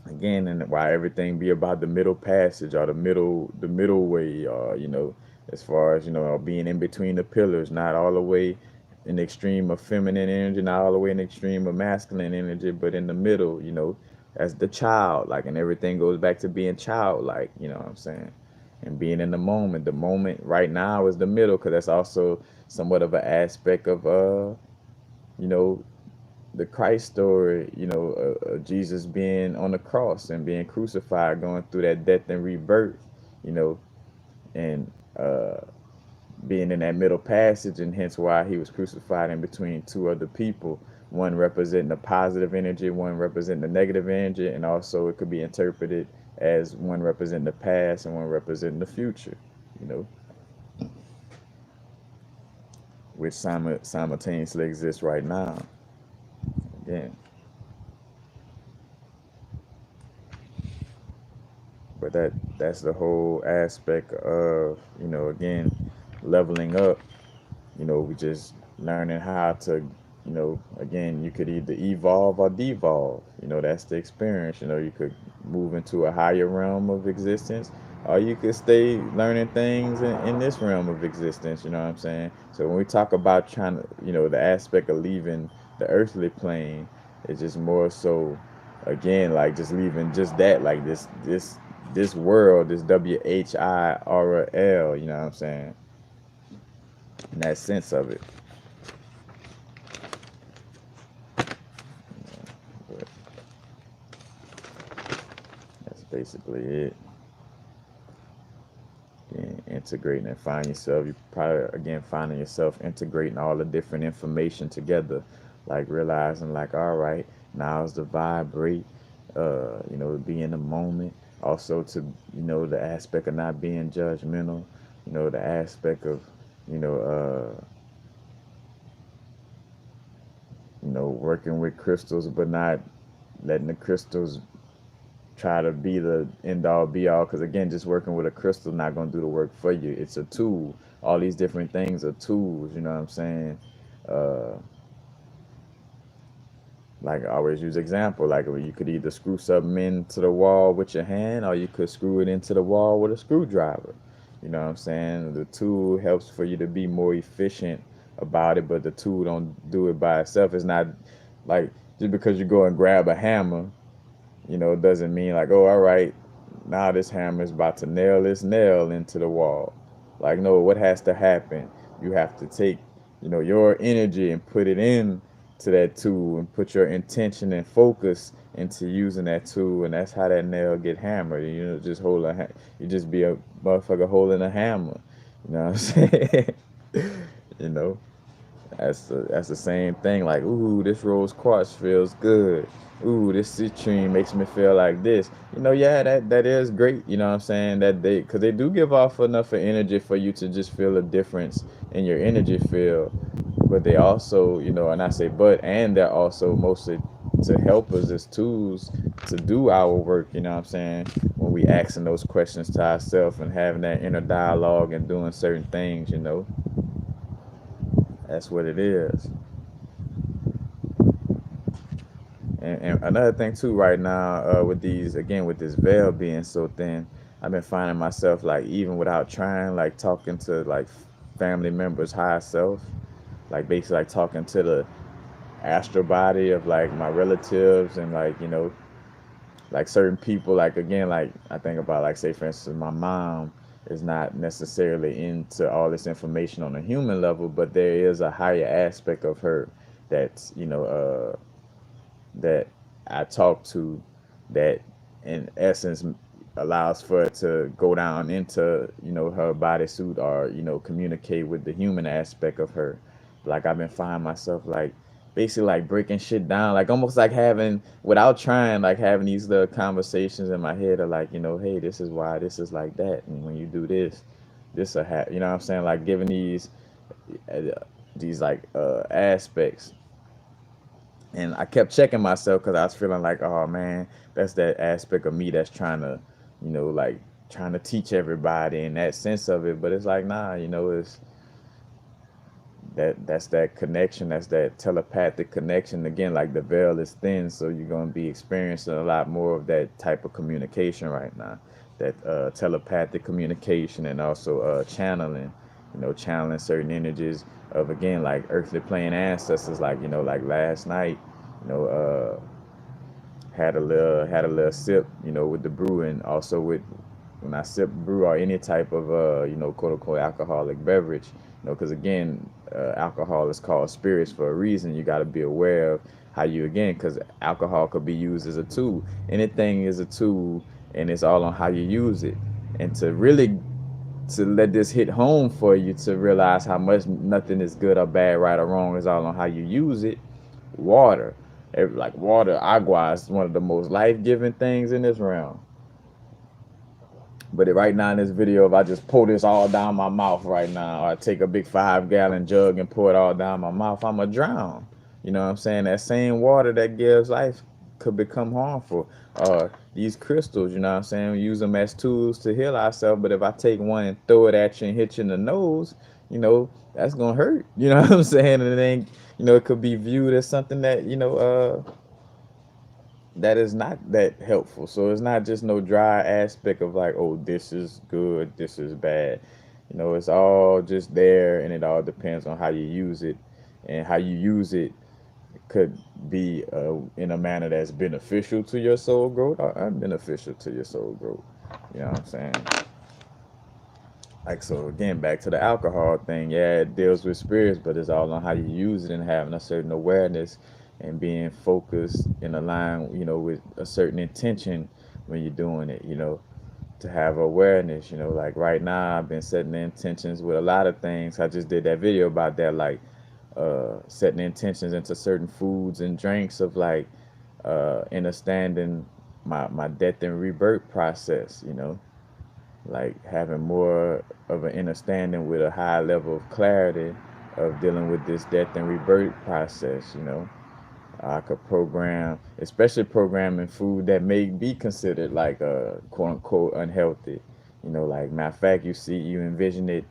Again, and why everything be about the middle passage, or the middle way, or, you know, as far as, you know, being in between the pillars, not all the way in the extreme of feminine energy, not all the way in the extreme of masculine energy, but in the middle, you know, as the child, like, and everything goes back to being childlike, you know what I'm saying, and being in the moment. The moment right now is the middle, because that's also somewhat of an aspect of you know, the Christ story, you know, Jesus being on the cross and being crucified, going through that death and rebirth, you know, and being in that middle passage, and hence why he was crucified in between two other people, one representing the positive energy, one representing the negative energy, and also it could be interpreted as one representing the past and one representing the future, you know, which simultaneously exists right now. Again. But that's the whole aspect of, you know, again, leveling up. You know, we just learning how to, you know, again, you could either evolve or devolve. You know, that's the experience. You know, you could move into a higher realm of existence, or you could stay learning things in this realm of existence. You know what I'm saying? So when we talk about trying to, you know, the aspect of leaving the earthly plane, it's just more so, again, like, just leaving just that, like, this this world, this WHIRL, you know what I'm saying? In that sense of it. But that's basically it. Again, integrating and find yourself. You probably again finding yourself integrating all the different information together, like realizing like, all right, now's the vibrate. To be in the moment. Also to the aspect of not being judgmental. The aspect of you know uh, working with crystals, but not letting the crystals try to be the end all be all, because again, just working with a crystal not going to do the work for you. It's a tool. All these different things are tools, you know what I'm saying? uh like I always use example, like you could either screw something into the wall with your hand, or you could screw it into the wall with a screwdriver. You know what I'm saying? The tool helps for you to be more efficient about it, but the tool don't do it by itself. It's not like just because you go and grab a hammer, it doesn't mean like, oh, all right, now this hammer is about to nail this nail into the wall. Like, no, what has to happen? You have to take, your energy and put it in to that tool and put your intention and focus into using that tool, and that's how that nail get hammered. Just hold you just be a motherfucker holding a hammer. You know what I'm saying? you know. That's the same thing. Like, ooh, this rose quartz feels good. Ooh, this citrine makes me feel like this. Yeah, that is great. You know what I'm saying? That because they do give off enough of energy for you to just feel a difference in your energy field. But they also, and I say but, and they're also mostly to help us as tools to do our work. You know what I'm saying? When we asking those questions to ourselves and having that inner dialogue and doing certain things. That's what it is. And another thing too, right now, with these again with this veil being so thin, I've been finding myself like even without trying, like talking to like family members' higher self, like basically like talking to the astral body of like my relatives and like certain people. Like again, like I think about like say for instance, my mom is not necessarily into all this information on a human level, but there is a higher aspect of her that's that I talk to that in essence allows for it to go down into her bodysuit or communicate with the human aspect of her. Like I've been finding myself like basically like breaking shit down, like almost like having without trying, like having these little conversations in my head of like hey, this is why this is like that, and when you do this, this will happen. You know what I'm saying? Like giving uh, these like aspects. And I kept checking myself because I was feeling like, oh man, that's that aspect of me that's trying to, like trying to teach everybody in that sense of it. But it's like, nah, it's that's that connection, that's that telepathic connection. Again, like the veil is thin, so you're gonna be experiencing a lot more of that type of communication right now. That telepathic communication and also channeling, channeling certain energies of again like earthly plane ancestors. Like like last night, you know, had a little sip, with the brew, and also with when I sip brew or any type of quote unquote alcoholic beverage, because again, alcohol is called spirits for a reason. You got to be aware of how you again, because alcohol could be used as a tool. Anything is a tool, and it's all on how you use it. And to really to let this hit home for you to realize how much nothing is good or bad, right or wrong, is all on how you use it. Water, like water, agua is one of the most life-giving things in this realm. But right now in this video, if I just pour this all down my mouth right now, or I take a big 5-gallon jug and pour it all down my mouth, I'ma drown. You know what I'm saying? That same water that gives life could become harmful. These crystals, you know what I'm saying? We use them as tools to heal ourselves. But if I take one and throw it at you and hit you in the nose, that's gonna hurt. You know what I'm saying? And it ain't, it could be viewed as something that, that is not that helpful. So it's not just no dry aspect of like, oh, this is good, this is bad. It's all just there, and it all depends on how you use it, and how you use it could be in a manner that's beneficial to your soul growth or unbeneficial to your soul growth. You know what I'm saying? Like, so again, back to the alcohol thing. Yeah, it deals with spirits, but it's all on how you use it and having a certain awareness and being focused and aligned, with a certain intention when you're doing it, to have awareness, like right now I've been setting the intentions with a lot of things. I just did that video about that, like setting intentions into certain foods and drinks of like understanding my death and rebirth process, like having more of an understanding with a high level of clarity of dealing with this death and rebirth process. I could program, especially programming food that may be considered like quote unquote unhealthy. Like matter of fact, you envision it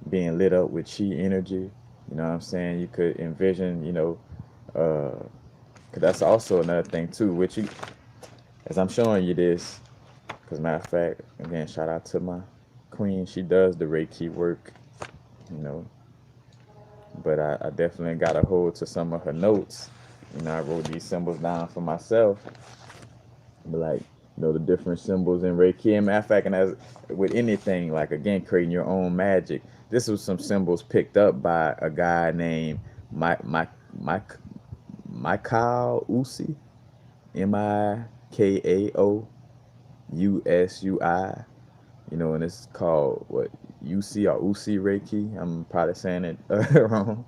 being lit up with chi energy. You know what I'm saying? You could envision, uh, cause that's also another thing too. Which you, as I'm showing you this, cause matter of fact, again, shout out to my queen. She does the Reiki work, you know. But I definitely got a hold to some of her notes. I wrote these symbols down for myself. But like, the different symbols in Reiki. And matter of fact, and as with anything, like again, creating your own magic. This was some symbols picked up by a guy named Mike Mikao Usi, Mikaousui. And it's called what, UC or Usi Reiki. I'm probably saying it wrong.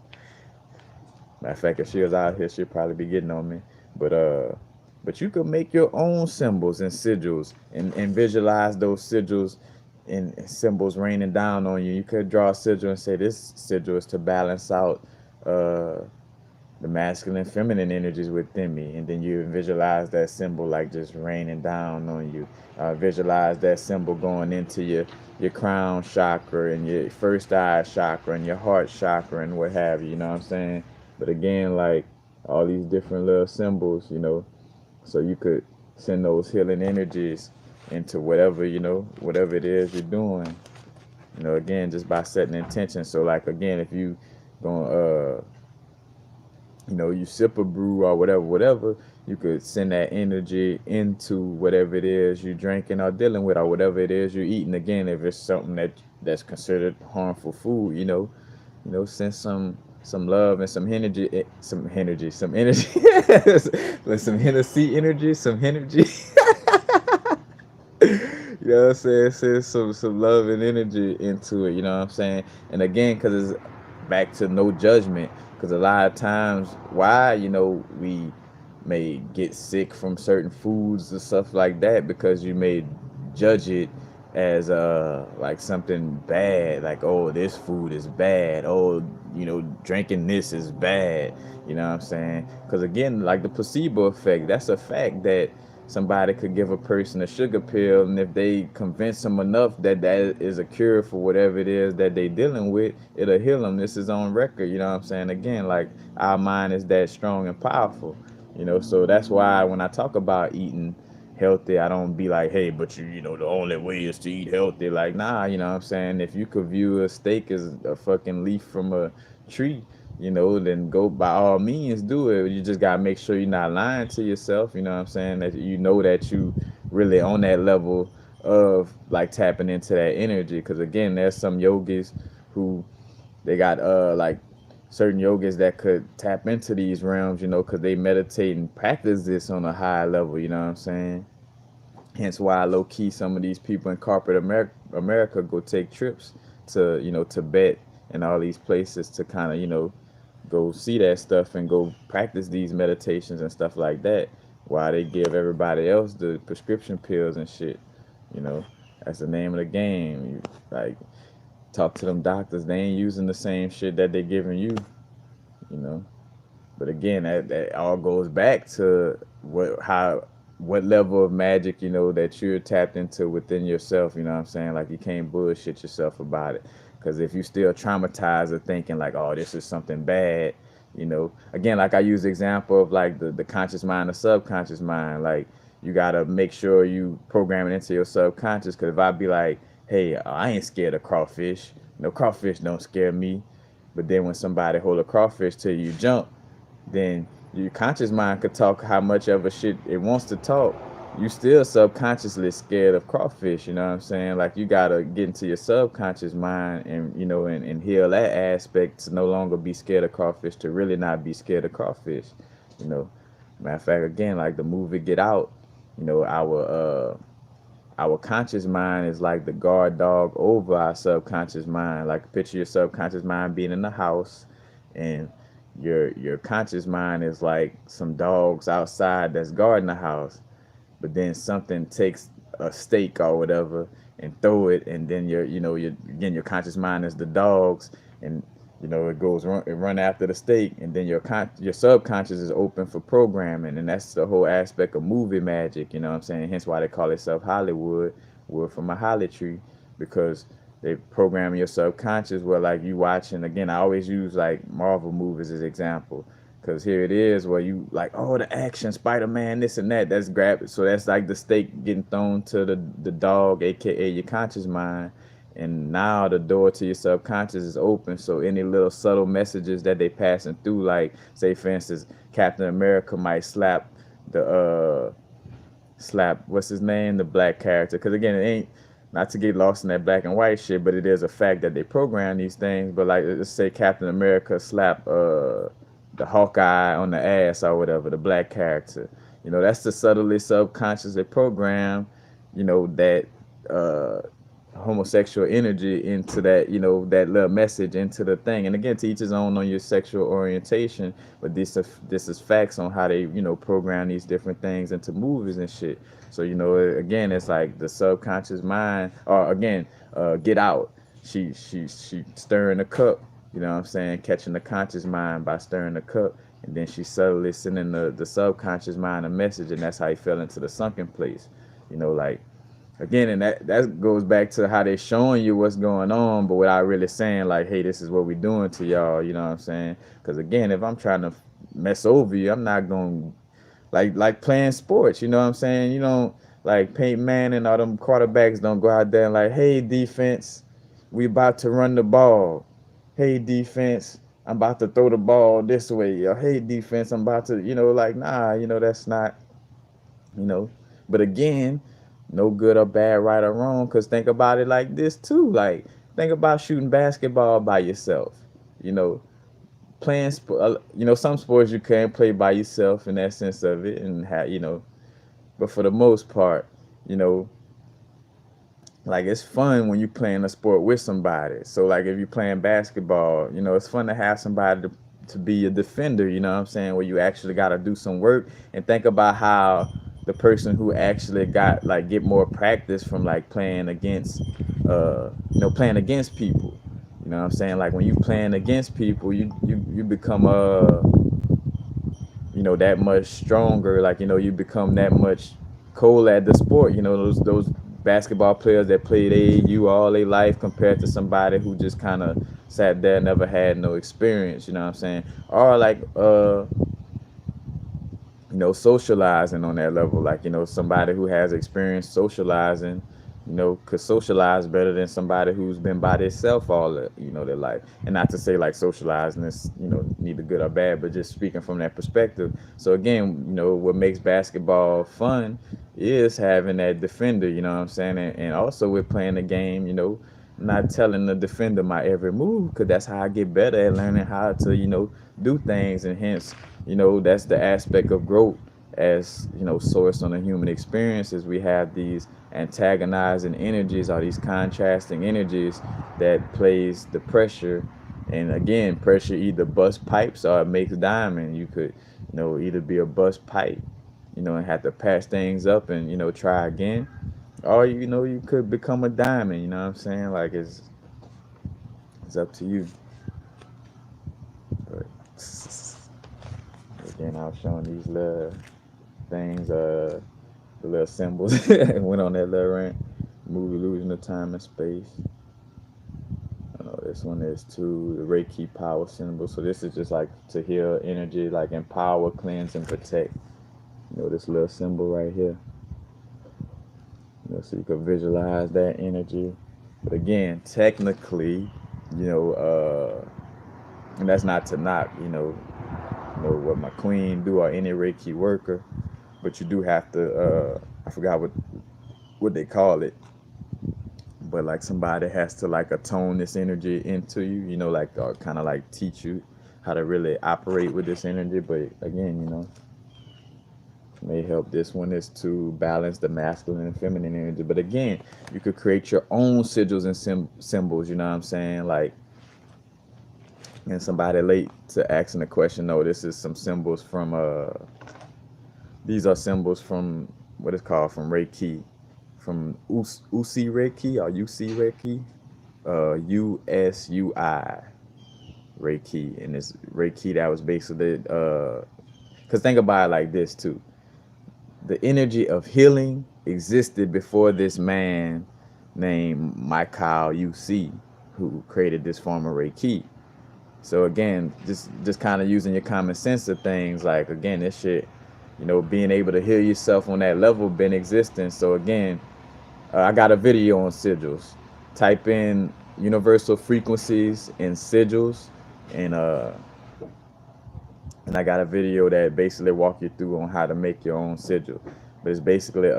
Matter of fact, if she was out here, she'd probably be getting on me. But you could make your own symbols and sigils and visualize those sigils and symbols raining down on you. You could draw a sigil and say this sigil is to balance out uh, the masculine and feminine energies within me, and then you visualize that symbol like just raining down on you. Visualize that symbol going into your crown chakra and your first eye chakra and your heart chakra and what have you. You know what I'm saying? But again, like all these different little symbols, so you could send those healing energies into whatever it is you're doing. Again, just by setting intention. So like again, if you going you sip a brew or whatever, you could send that energy into whatever it is you're drinking or dealing with or whatever it is you're eating. Again, if it's something that's considered harmful food, send some love and some energy, some energy, like some Hennessy energy, some energy. You know what I'm saying? Send some love and energy into it. You know what I'm saying? And again, because it's back to no judgment. Because a lot of times, why we may get sick from certain foods and stuff like that, because you may judge it as like something bad, like, oh, this food is bad, oh, drinking this is bad. You know what I'm saying? Because again, like the placebo effect, that's a fact that somebody could give a person a sugar pill, and if they convince them enough that that is a cure for whatever it is that they dealing with, it'll heal them. This is on record. You know what I'm saying? Again, like our mind is that strong and powerful. So that's why when I talk about eating healthy, I don't be like, hey, but the only way is to eat healthy. Like, nah, you know what I'm saying? If you could view a steak as a fucking leaf from a tree, then go by all means do it. You just gotta make sure you're not lying to yourself. You know what I'm saying? That that you really on that level of like tapping into that energy. Because again, there's some yogis who they got like certain yogis that could tap into these realms, because they meditate and practice this on a high level. You know what I'm saying? Hence why low key some of these people in corporate America go take trips to Tibet and all these places to kind of go see that stuff and go practice these meditations and stuff like that, while they give everybody else the prescription pills and shit. You know, that's the name of the game. You like talk to them doctors; they ain't using the same shit that they giving you. You know, but again, that all goes back to what level of magic that you're tapped into within yourself. You know what I'm saying? Like you can't bullshit yourself about it. Because if you still traumatized or thinking like, oh, this is something bad, again, like I use the example of like the conscious mind, the subconscious mind. Like you gotta make sure you program it into your subconscious. Because if I be like, hey, I ain't scared of crawfish. No, crawfish don't scare me. But then when somebody hold a crawfish till you jump, then your conscious mind could talk how much of a shit it wants to talk. you still subconsciously scared of crawfish, you know what I'm saying? Like you gotta get into your subconscious mind and and heal that aspect to no longer be scared of crawfish, to really not be scared of crawfish. You know. Matter of fact, again, like the movie Get Out, our conscious mind is like the guard dog over our subconscious mind. Like picture your subconscious mind being in the house, and your conscious mind is like some dogs outside that's guarding the house. But then something takes a steak or whatever and throw it, and then your conscious mind is the dogs, and it run after the steak, and then your subconscious is open for programming, and that's the whole aspect of movie magic. You know what I'm saying? Hence why they call itself Hollywood, wood from a holly tree, because they program your subconscious. Where like you watching, again, I always use like Marvel movies as example, because here it is where you like, oh, the action, Spider-Man, this and that. That's grab. So that's like the steak getting thrown to the dog, aka your conscious mind, and now the door to your subconscious is open. So any little subtle messages that they passing through, like say for instance, Captain America might slap what's his name, the black character, because again, it ain't, not to get lost in that black and white shit, but it is a fact that they program these things. But like, let's say Captain America slap the Hawkeye on the ass or whatever, the black character. That's the subtly subconsciously program, that uh homosexual energy into that, that little message into the thing. And again, to each his own on your sexual orientation, but this is facts on how they, program these different things into movies and shit. So, again, it's like the subconscious mind, or again, Get Out. She stirring the cup, you know what I'm saying, catching the conscious mind by stirring the cup, and then she subtly sending the subconscious mind a message, and that's how he fell into the sunken place. Like, again, and that goes back to how they showing you what's going on, but without really saying like, hey, this is what we doing to y'all, you know what I'm saying? Because again, if I'm trying to mess over you, I'm not going, like playing sports, you know what I'm saying? You don't, like Peyton Manning, all them quarterbacks don't go out there and like, hey, defense, we about to run the ball. Hey, defense, I'm about to throw the ball this way. Or hey, defense, I'm about to, like, nah, that's not, you know. But again, no good or bad, right or wrong, because think about it like this too. Like, think about shooting basketball by yourself. You know, playing, some sports you can't play by yourself in that sense of it, and but for the most part, you know, like it's fun when you playing a sport with somebody. So like if you're playing basketball, it's fun to have somebody to be a defender, you know what I'm saying, where you actually got to do some work, and think about how the person who actually got like get more practice from like playing against playing against people. You know what I'm saying? Like when you playing against people, you become that much stronger. Like, you become that much cold at the sport. Those basketball players that played AAU all their life compared to somebody who just kind of sat there, never had no experience. You know what I'm saying? Or like socializing on that level. Like, somebody who has experience socializing, could socialize better than somebody who's been by themselves all their life. And not to say like socializing is, neither good or bad, but just speaking from that perspective. So again, what makes basketball fun is having that defender, you know what I'm saying? And also with playing the game, not telling the defender my every move, because that's how I get better at learning how to, do things. And hence, that's the aspect of growth as, source on the human experiences. We have these antagonizing energies, or these contrasting energies that plays the pressure. And again, pressure either bust pipes or it makes diamond. You could, either be a bust pipe, and have to patch things up and, try again. Or, you could become a diamond, you know what I'm saying? Like it's up to you. But again, I was showing these little things, the little symbols. Went on that little rant. Movie Illusion of Time and Space. This one is too, the Reiki power symbol. So this is just like to heal energy, like empower, cleanse, and protect. This little symbol right here. So you can visualize that energy. But again, technically, and that's not to knock, what my queen do or any Reiki worker, but you do have to I forgot what they call it, but like somebody has to like attone this energy into you, like kind of like teach you how to really operate with this energy. But again, may help. This one is to balance the masculine and feminine energy. But again, you could create your own sigils and symbols. You know what I'm saying? Like, and somebody late to asking the question. No, this is some symbols from these are symbols from what is called from Reiki, from Usi Reiki or UC Reiki, USUI Reiki, and it's Reiki that was basically because think about it like this too. The energy of healing existed before this man named Michael UC, who created this form of Reiki. So again, just kind of using your common sense of things, like again, this shit, being able to heal yourself on that level been existing. So again, I got a video on sigils. Type in universal frequencies and sigils, and I got a video that basically walk you through on how to make your own sigil. But it's basically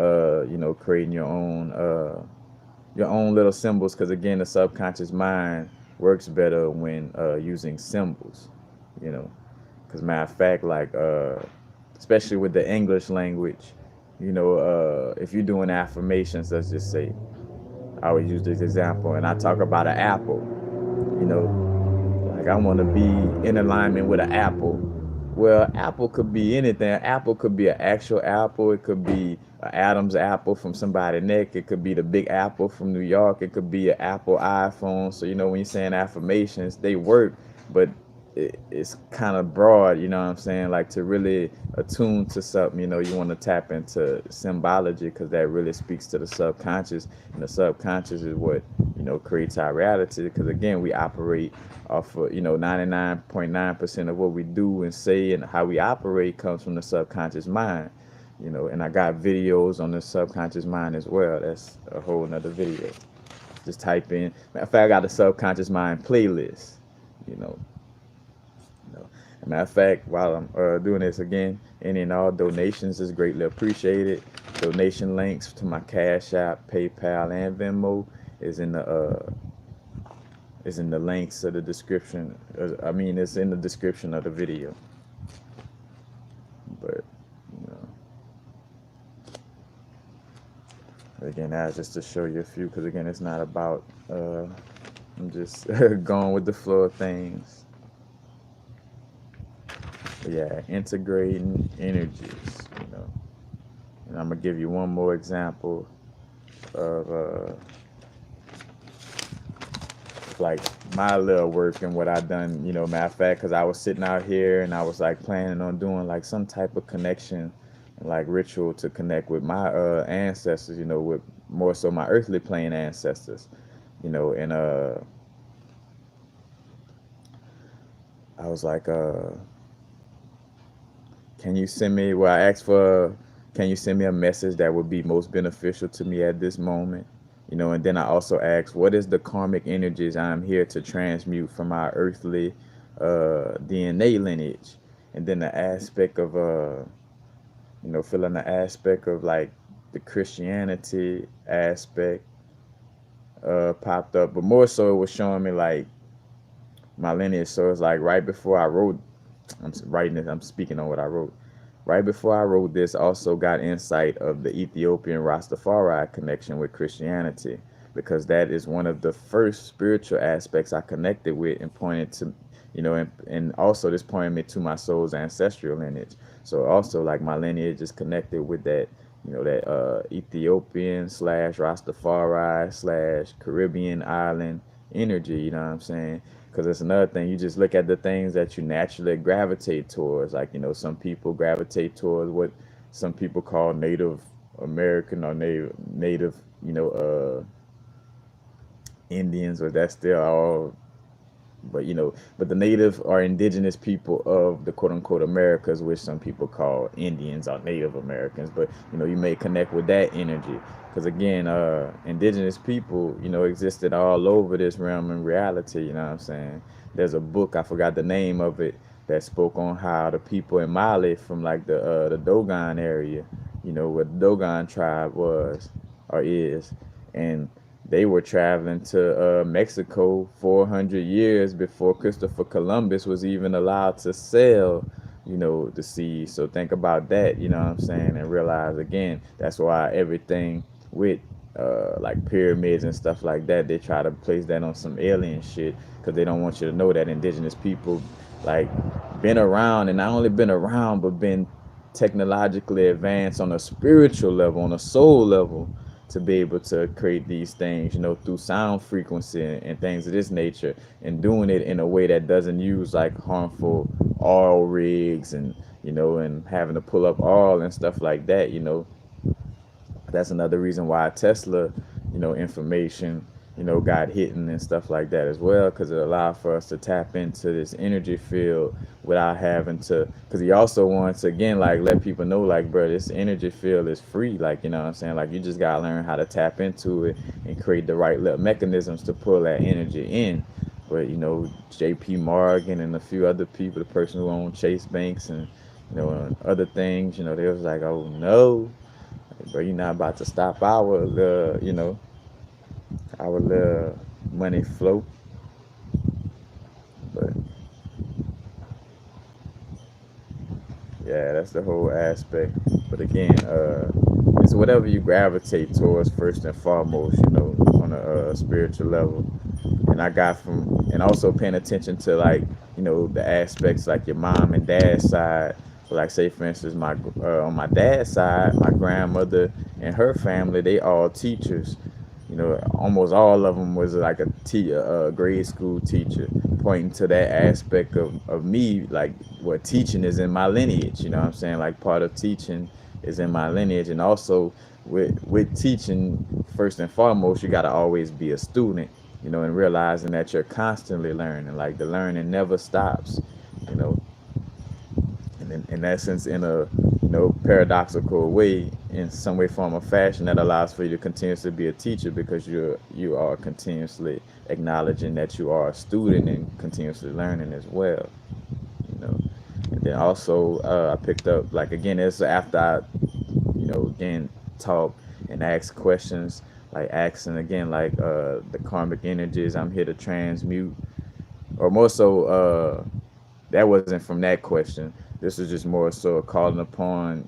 creating your own little symbols, because again, the subconscious mind works better when using symbols, because matter of fact, like especially with the English language, if you're doing affirmations, let's just say, I always use this example, and I talk about an apple, you know, like I want to be in alignment with an apple. Well, apple could be anything. Apple could be an actual apple. It could be an Adam's apple from somebody's neck. It could be the Big Apple from New York. It could be an Apple iPhone. So, when you're saying affirmations, they work, but it's kind of broad, you know what I'm saying? Like to really attune to something, you want to tap into symbology, because that really speaks to the subconscious. And the subconscious is what, creates our reality. Because again, we operate off of, 99.9% of what we do and say and how we operate comes from the subconscious mind. And I got videos on the subconscious mind as well. That's a whole nother video. Just type in, matter of fact, I got a subconscious mind playlist, you know. Matter of fact, while I'm doing this again, any and all donations is greatly appreciated. Donation links to my Cash App, PayPal, and Venmo is in the links of the description. It's in the description of the video. But again, that's just to show you a few, because again, it's not about I'm just going with the flow of things. But yeah, integrating energies, and I'm gonna give you one more example of like my little work and what I done, matter of fact, because I was sitting out here and I was like planning on doing like some type of connection, like ritual to connect with my ancestors, with more so my earthly plane ancestors, and I was like, can you send me, can you send me a message that would be most beneficial to me at this moment? And then I also asked, what is the karmic energies I'm here to transmute from our earthly DNA lineage? And then the aspect of, feeling the aspect of like the Christianity aspect popped up. But more so it was showing me like my lineage. So it's like right before I wrote, I'm speaking on what I wrote. Right before I wrote this, I also got insight of the Ethiopian Rastafari connection with Christianity, because that is one of the first spiritual aspects I connected with, and pointed to, and also this pointed me to my soul's ancestral lineage. So also like my lineage is connected with that, that Ethiopian / Rastafari / Caribbean island energy, you know what I'm saying? Because it's another thing, you just look at the things that you naturally gravitate towards. Like, some people gravitate towards what some people call Native American or native Indians, or that's still all, but the native or indigenous people of the quote unquote Americas, which some people call Indians or Native Americans. But you may connect with that energy, because again, indigenous people existed all over this realm and reality. You know what I'm saying? There's a book, I forgot the name of it, that spoke on how the people in Mali from like the Dogon area, where the Dogon tribe was or is, and they were traveling to Mexico 400 years before Christopher Columbus was even allowed to sail, the sea. So think about that, you know what I'm saying, and realize again that's why everything with like pyramids and stuff like that, they try to place that on some alien shit because they don't want you to know that indigenous people like been around, and not only been around but been technologically advanced on a spiritual level, on a soul level, to be able to create these things, through sound frequency and things of this nature, and doing it in a way that doesn't use like harmful oil rigs and and having to pull up oil and stuff like that. That's another reason why Tesla, information, got hidden and stuff like that as well, because it allowed for us to tap into this energy field without having to. Because he also wants to, again, like let people know, like, bro, this energy field is free. Like, you know what I'm saying? Like, you just gotta learn how to tap into it and create the right mechanisms to pull that energy in. But J.P. Morgan and a few other people, the person who owned Chase Banks and and other things, they was like, oh no, bro, you're not about to stop our money flow. But yeah, that's the whole aspect. But again, it's whatever you gravitate towards first and foremost, on a spiritual level. And I got from, and also paying attention to like, the aspects like your mom and dad's side. So like, say for instance, my on my dad's side, my grandmother and her family, they all teachers. Almost all of them was like a grade school teacher, pointing to that aspect of me, like what teaching is in my lineage. You know what I'm saying? Like part of teaching is in my lineage, and also with teaching, first and foremost, you got to always be a student. And realizing that you're constantly learning, like the learning never stops. You know, and in essence, in a paradoxical way, in some way, form, or fashion, that allows for you to continuously be a teacher because you are continuously acknowledging that you are a student and continuously learning as well. You know, and then also I picked up, like, again, it's after I again talk and ask questions, like asking again like the karmic energies I'm here to transmute, or more so that wasn't from that question. This is just more so calling upon,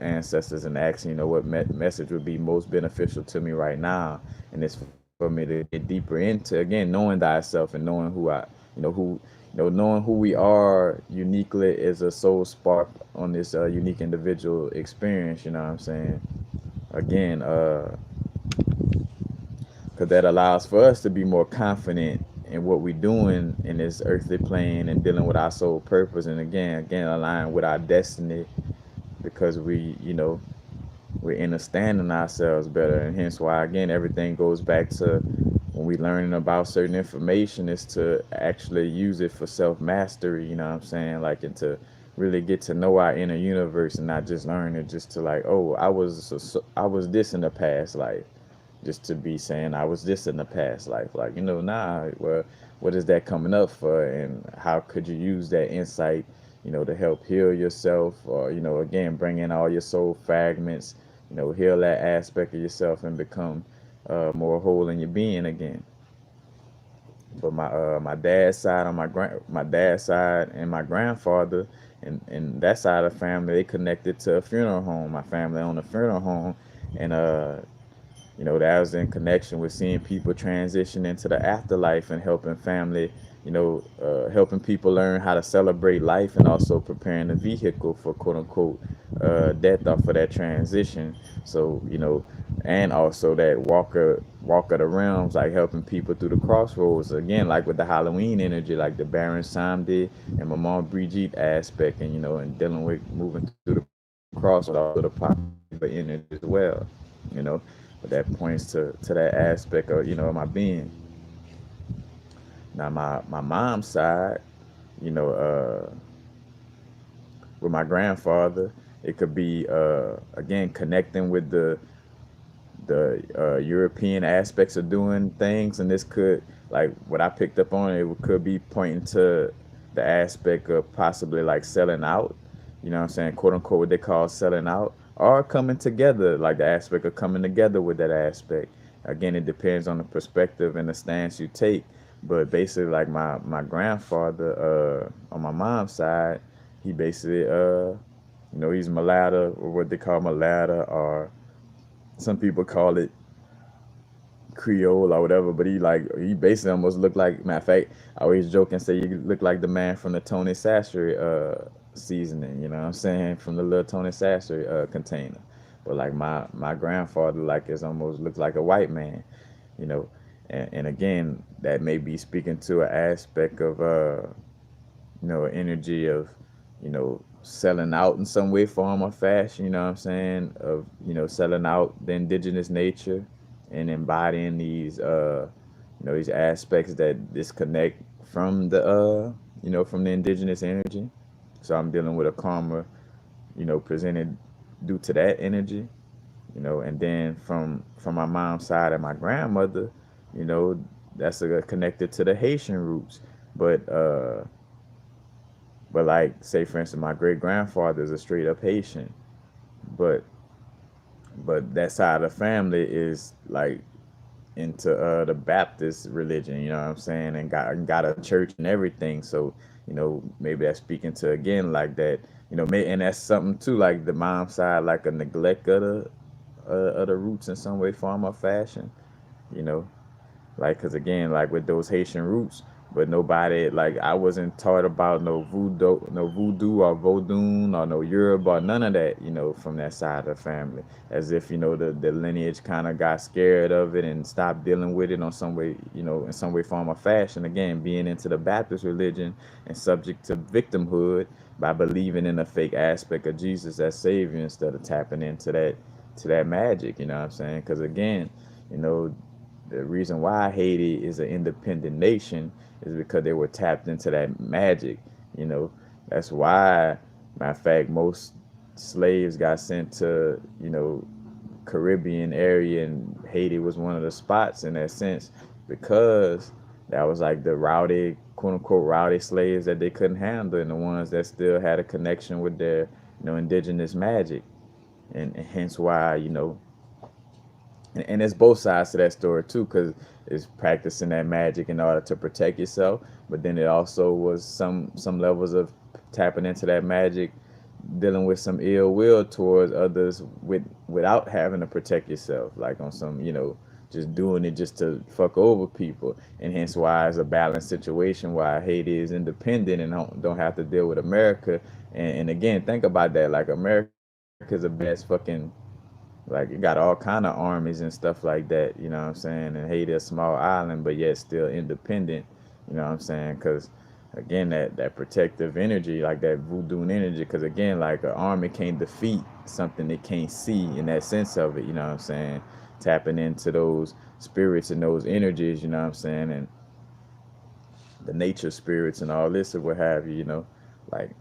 ancestors and asking, what message would be most beneficial to me right now. And it's for me to get deeper into, again, knowing thyself and knowing knowing who we are uniquely as a soul spark on this unique individual experience, you know what I'm saying? Again, because that allows for us to be more confident in what we're doing in this earthly plane and dealing with our soul purpose, and again align with our destiny, because we're understanding ourselves better. And hence why, again, everything goes back to when we learning about certain information is to actually use it for self-mastery, you know what I'm saying, like, and to really get to know our inner universe, and not just learn it just to like, oh, I was this in the past life, just to be saying I was this in the past life. Like, nah, well, what is that coming up for? And how could you use that insight, to help heal yourself, or, again, bring in all your soul fragments, heal that aspect of yourself and become more whole in your being again. But my dad's side, on my dad's side, and my grandfather and that side of the family, they connected to a funeral home. My family owned a funeral home, and that was in connection with seeing people transition into the afterlife and helping family, helping people learn how to celebrate life, and also preparing the vehicle for quote unquote death off of that transition. So, and also that walk of the realms, like helping people through the crossroads, again, like with the Halloween energy, like the Baron Samedi and Maman Brigitte aspect, and and dealing with moving through the crossroads, also the popular energy as well. you know but that points to that aspect of my being. Now my mom's side, you know with my grandfather, it could be again connecting with the European aspects of doing things, and this could, like what I picked up on, it could be pointing to the aspect of possibly like selling out, you know what I'm saying, quote unquote, what they call selling out, or coming together, like the aspect of coming together with that aspect. Again, it depends on the perspective and the stance you take. But basically, like my grandfather, on my mom's side, he basically, he's mulatto, or what they call mulatto, or some people call it Creole or whatever, but he basically almost looked like, matter of fact, I always joke and say you look like the man from the Tony Sasser seasoning, you know what I'm saying, from the little Tony Sasser container. But like my grandfather, like, is almost looked like a white man, you know. And again, that may be speaking to an aspect of energy of, selling out in some way, form, or fashion, you know what I'm saying, of, selling out the indigenous nature and embodying these, these aspects that disconnect from the, from the indigenous energy. So I'm dealing with a karma, presented due to that energy, and then from my mom's side and my grandmother, you know, that's connected to the Haitian roots. But like, say for instance, my great grandfather is a straight up Haitian, but that side of the family is like into the Baptist religion, you know what I'm saying, and got a church and everything. So, maybe that's speaking to, again, like that, and that's something too, like the mom side, like a neglect of the roots in some way, form, or fashion, you know. Like, cause again, like with those Haitian roots, but nobody, like, I wasn't taught about no voodoo or vodun or no Yoruba or none of that, from that side of the family. As if, the lineage kind of got scared of it and stopped dealing with it on some way, in some way, form, or fashion. Again, being into the Baptist religion and subject to victimhood by believing in a fake aspect of Jesus as Savior instead of tapping into that magic, you know what I'm saying? Because again, you know, the reason why Haiti is an independent nation is because they were tapped into that magic. You know, that's why, matter of fact, most slaves got sent to, Caribbean area, and Haiti was one of the spots in that sense, because that was like the rowdy, quote unquote, rowdy slaves that they couldn't handle, and the ones that still had a connection with their, indigenous magic. And hence why, and it's both sides to that story too, because it's practicing that magic in order to protect yourself, but then it also was some levels of tapping into that magic, dealing with some ill will towards others without having to protect yourself, like on some, just doing it just to fuck over people. And hence why it's a balanced situation, why Haiti is independent and don't have to deal with America. And again, think about that, like America is a best fucking, like, you got all kind of armies and stuff like that, you know what I'm saying? And Haiti a small island, but yet still independent, you know what I'm saying? Because again, that protective energy, like that voodoo energy, because again, like an army can't defeat something they can't see in that sense of it, you know what I'm saying? Tapping into those spirits and those energies, you know what I'm saying? And the nature spirits and all this or what have you, like,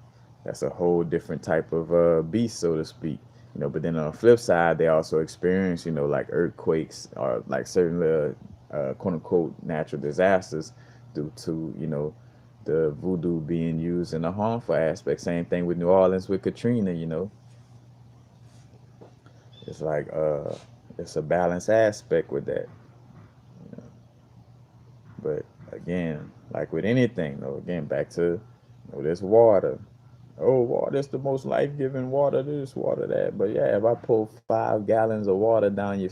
that's a whole different type of beast, so to speak. But then on the flip side, they also experience, like earthquakes or like certain quote unquote natural disasters due to, the voodoo being used in a harmful aspect. Same thing with New Orleans with Katrina, it's like it's a balanced aspect with that. You know? But again, like with anything though, again, back to, this water. Oh, water is the most life-giving water, this, water, that. But yeah, if I pull 5 gallons of water down your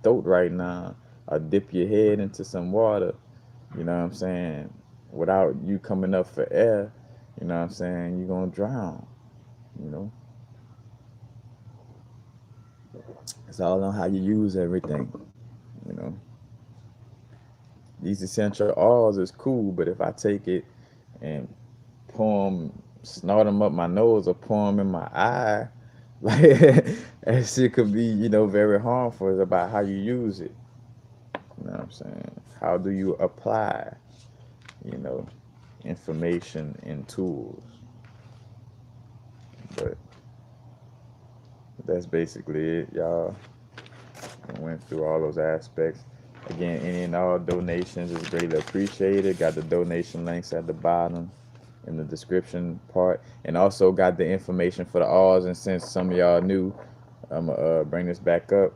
throat right now, or dip your head into some water, you know what I'm saying, without you coming up for air, you know what I'm saying, you're going to drown, you know. It's all on how you use everything, you know. These essential oils is cool, but if I take it and pour them, snort them up my nose or pour them in my eye, like, that shit could be, very harmful. It's about how you use it. You know what I'm saying? How do you apply, you know, information and tools? But that's basically it, y'all. I went through all those aspects. Again, any and all donations is greatly appreciated. Got the donation links at the bottom. in the description part, and also got the information for the alls. And since some of y'all new, I'm gonna bring this back up.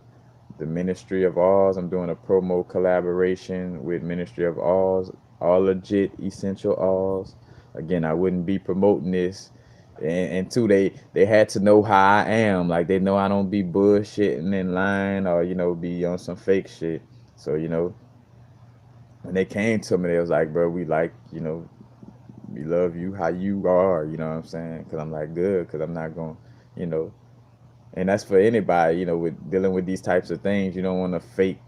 The Ministry of Alls. I'm doing a promo collaboration with Ministry of Alls, all legit essential alls. Again, I wouldn't be promoting this. And two, they had to know how I am. Like they know I don't be bullshitting in line or be on some fake shit. So when they came to me, they was like, bro, we like we love you how you are. You know what I'm saying? Because I'm like good. Because I'm not going, you know. And that's for anybody. With dealing with these types of things, you don't want to fake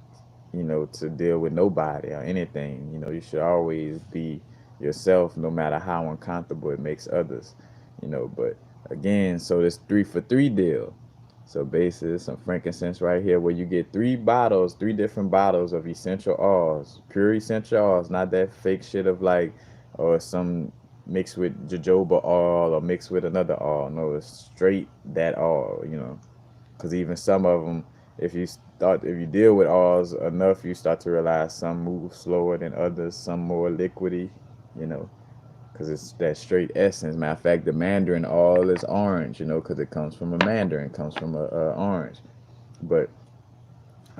to deal with nobody or anything. You should always be yourself, no matter how uncomfortable it makes others. But again, so this 3 for 3 deal. So basically, some frankincense right here, where you get 3 bottles, 3 different bottles of essential oils, pure essential oils, not that fake shit of like, or some mixed with jojoba oil or mixed with another oil. No, it's straight that oil. Because even some of them, if you deal with alls enough, you start to realize some move slower than others, some more liquidy, you know, because it's that straight essence. Matter of fact, the mandarin all is orange, because it comes from a mandarin, comes from a orange. But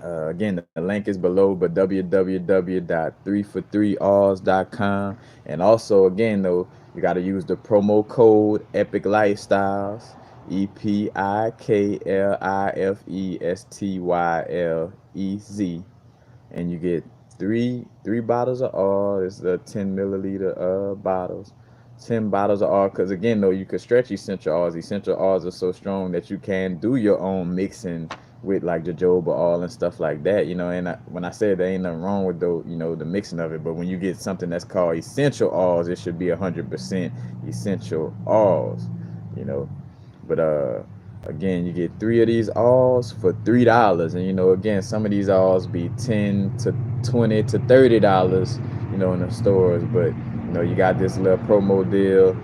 again, the link is below, but www.3for3alls.com. And also, again, though, you got to use the promo code Epic Lifestyles, EPIKLIFESTYLEZ, and you get three bottles of oil. It's the 10 milliliter bottles. 10 bottles of oil, because again though, you could stretch essential oils. Essential oils are so strong that you can do your own mixing with like jojoba oil and stuff like that. And when I said there ain't nothing wrong with the mixing of it, but when you get something that's called essential oils, it should be 100% essential oils. you know but again, you get 3 of these alls for $3. And again, some of these alls be 10 to 20 to $30, in the stores. But you got this little promo deal.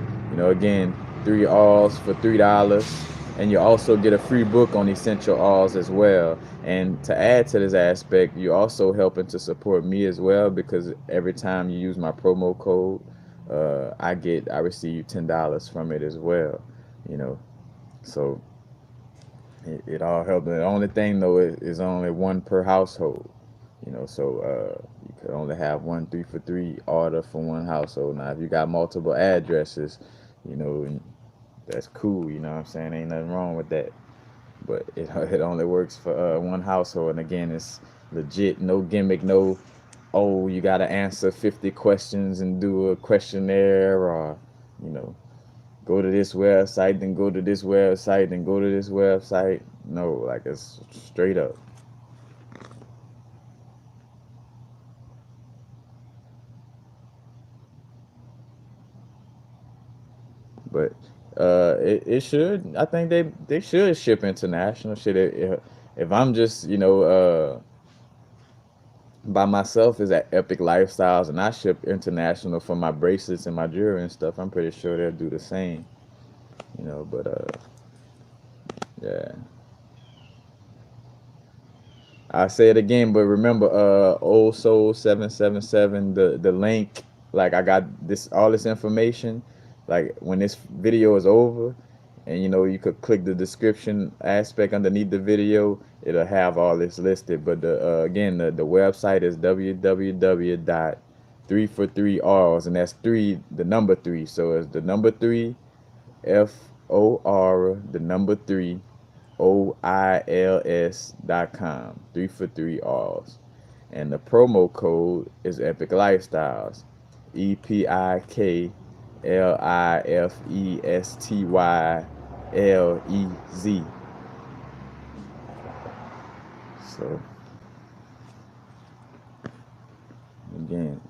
Again, 3 alls for $3. And you also get a free book on essential alls as well. And to add to this aspect, you also helping to support me as well, because every time you use my promo code, I receive $10 from it as well. You know, so it all helps. The only thing though is only one per household. So you could only have one 3 for 3 order for one household. Now, if you got multiple addresses, and that's cool. You know what I'm saying? Ain't nothing wrong with that. But it only works for one household. And again, it's legit, no gimmick, no. Oh, you got to answer 50 questions and do a questionnaire, or you know go to this website, then go to this website, then go to this website. No, like it's straight up. But it should. I think they should ship international. Shit, if I'm just by myself is at Epic Lifestyles, and I ship international for my bracelets and my jewelry and stuff, I'm pretty sure they'll do the same. But yeah. I say it again, but remember, Old Soul 777. The link, like I got this all this information. Like when this video is over, and you could click the description aspect underneath the video. It'll have all this listed. But again, the website is www.3for3alls, and that's three, the number three. So it's the number three, FOR, the number three, OILS.com. 3for3alls. And the promo code is Epic Lifestyles. EPIKLIFESTYLEZ. So again,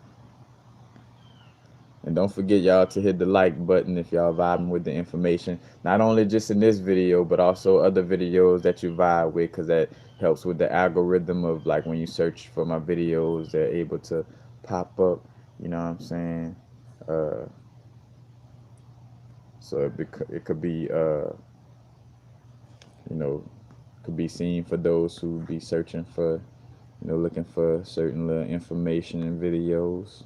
and don't forget, y'all, to hit the like button if y'all vibing with the information. Not only just in this video, but also other videos that you vibe with, because that helps with the algorithm of like when you search for my videos, they're able to pop up. You know what I'm saying? Uh, so it could be, you know, could be seen for those who be searching for, looking for certain little information and videos.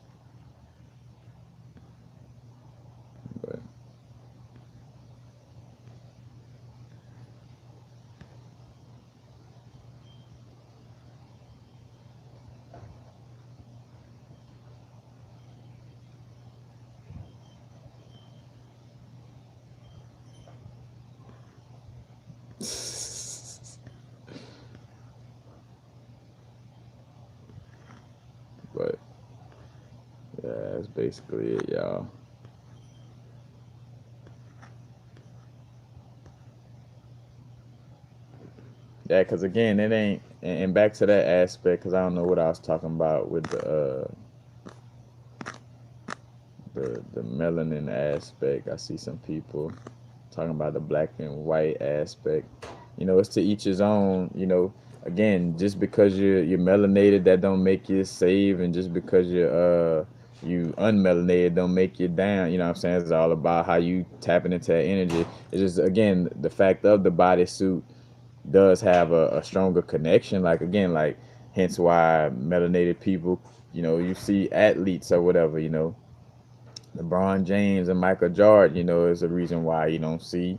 But yeah, that's basically it, y'all. Yeah, because again, it ain't. And back to that aspect, because I don't know what I was talking about with the melanin aspect. I see some people talking about the black and white aspect. It's to each his own. Again, just because you're melanated, that don't make you save, and just because you unmelanated don't make you down. You know what I'm saying? It's all about how you tapping into that energy. It's just, again, the fact of the bodysuit does have a stronger connection. Like, again, like, hence why melanated people, you see athletes or whatever, LeBron James and Michael Jordan, is a reason why you don't see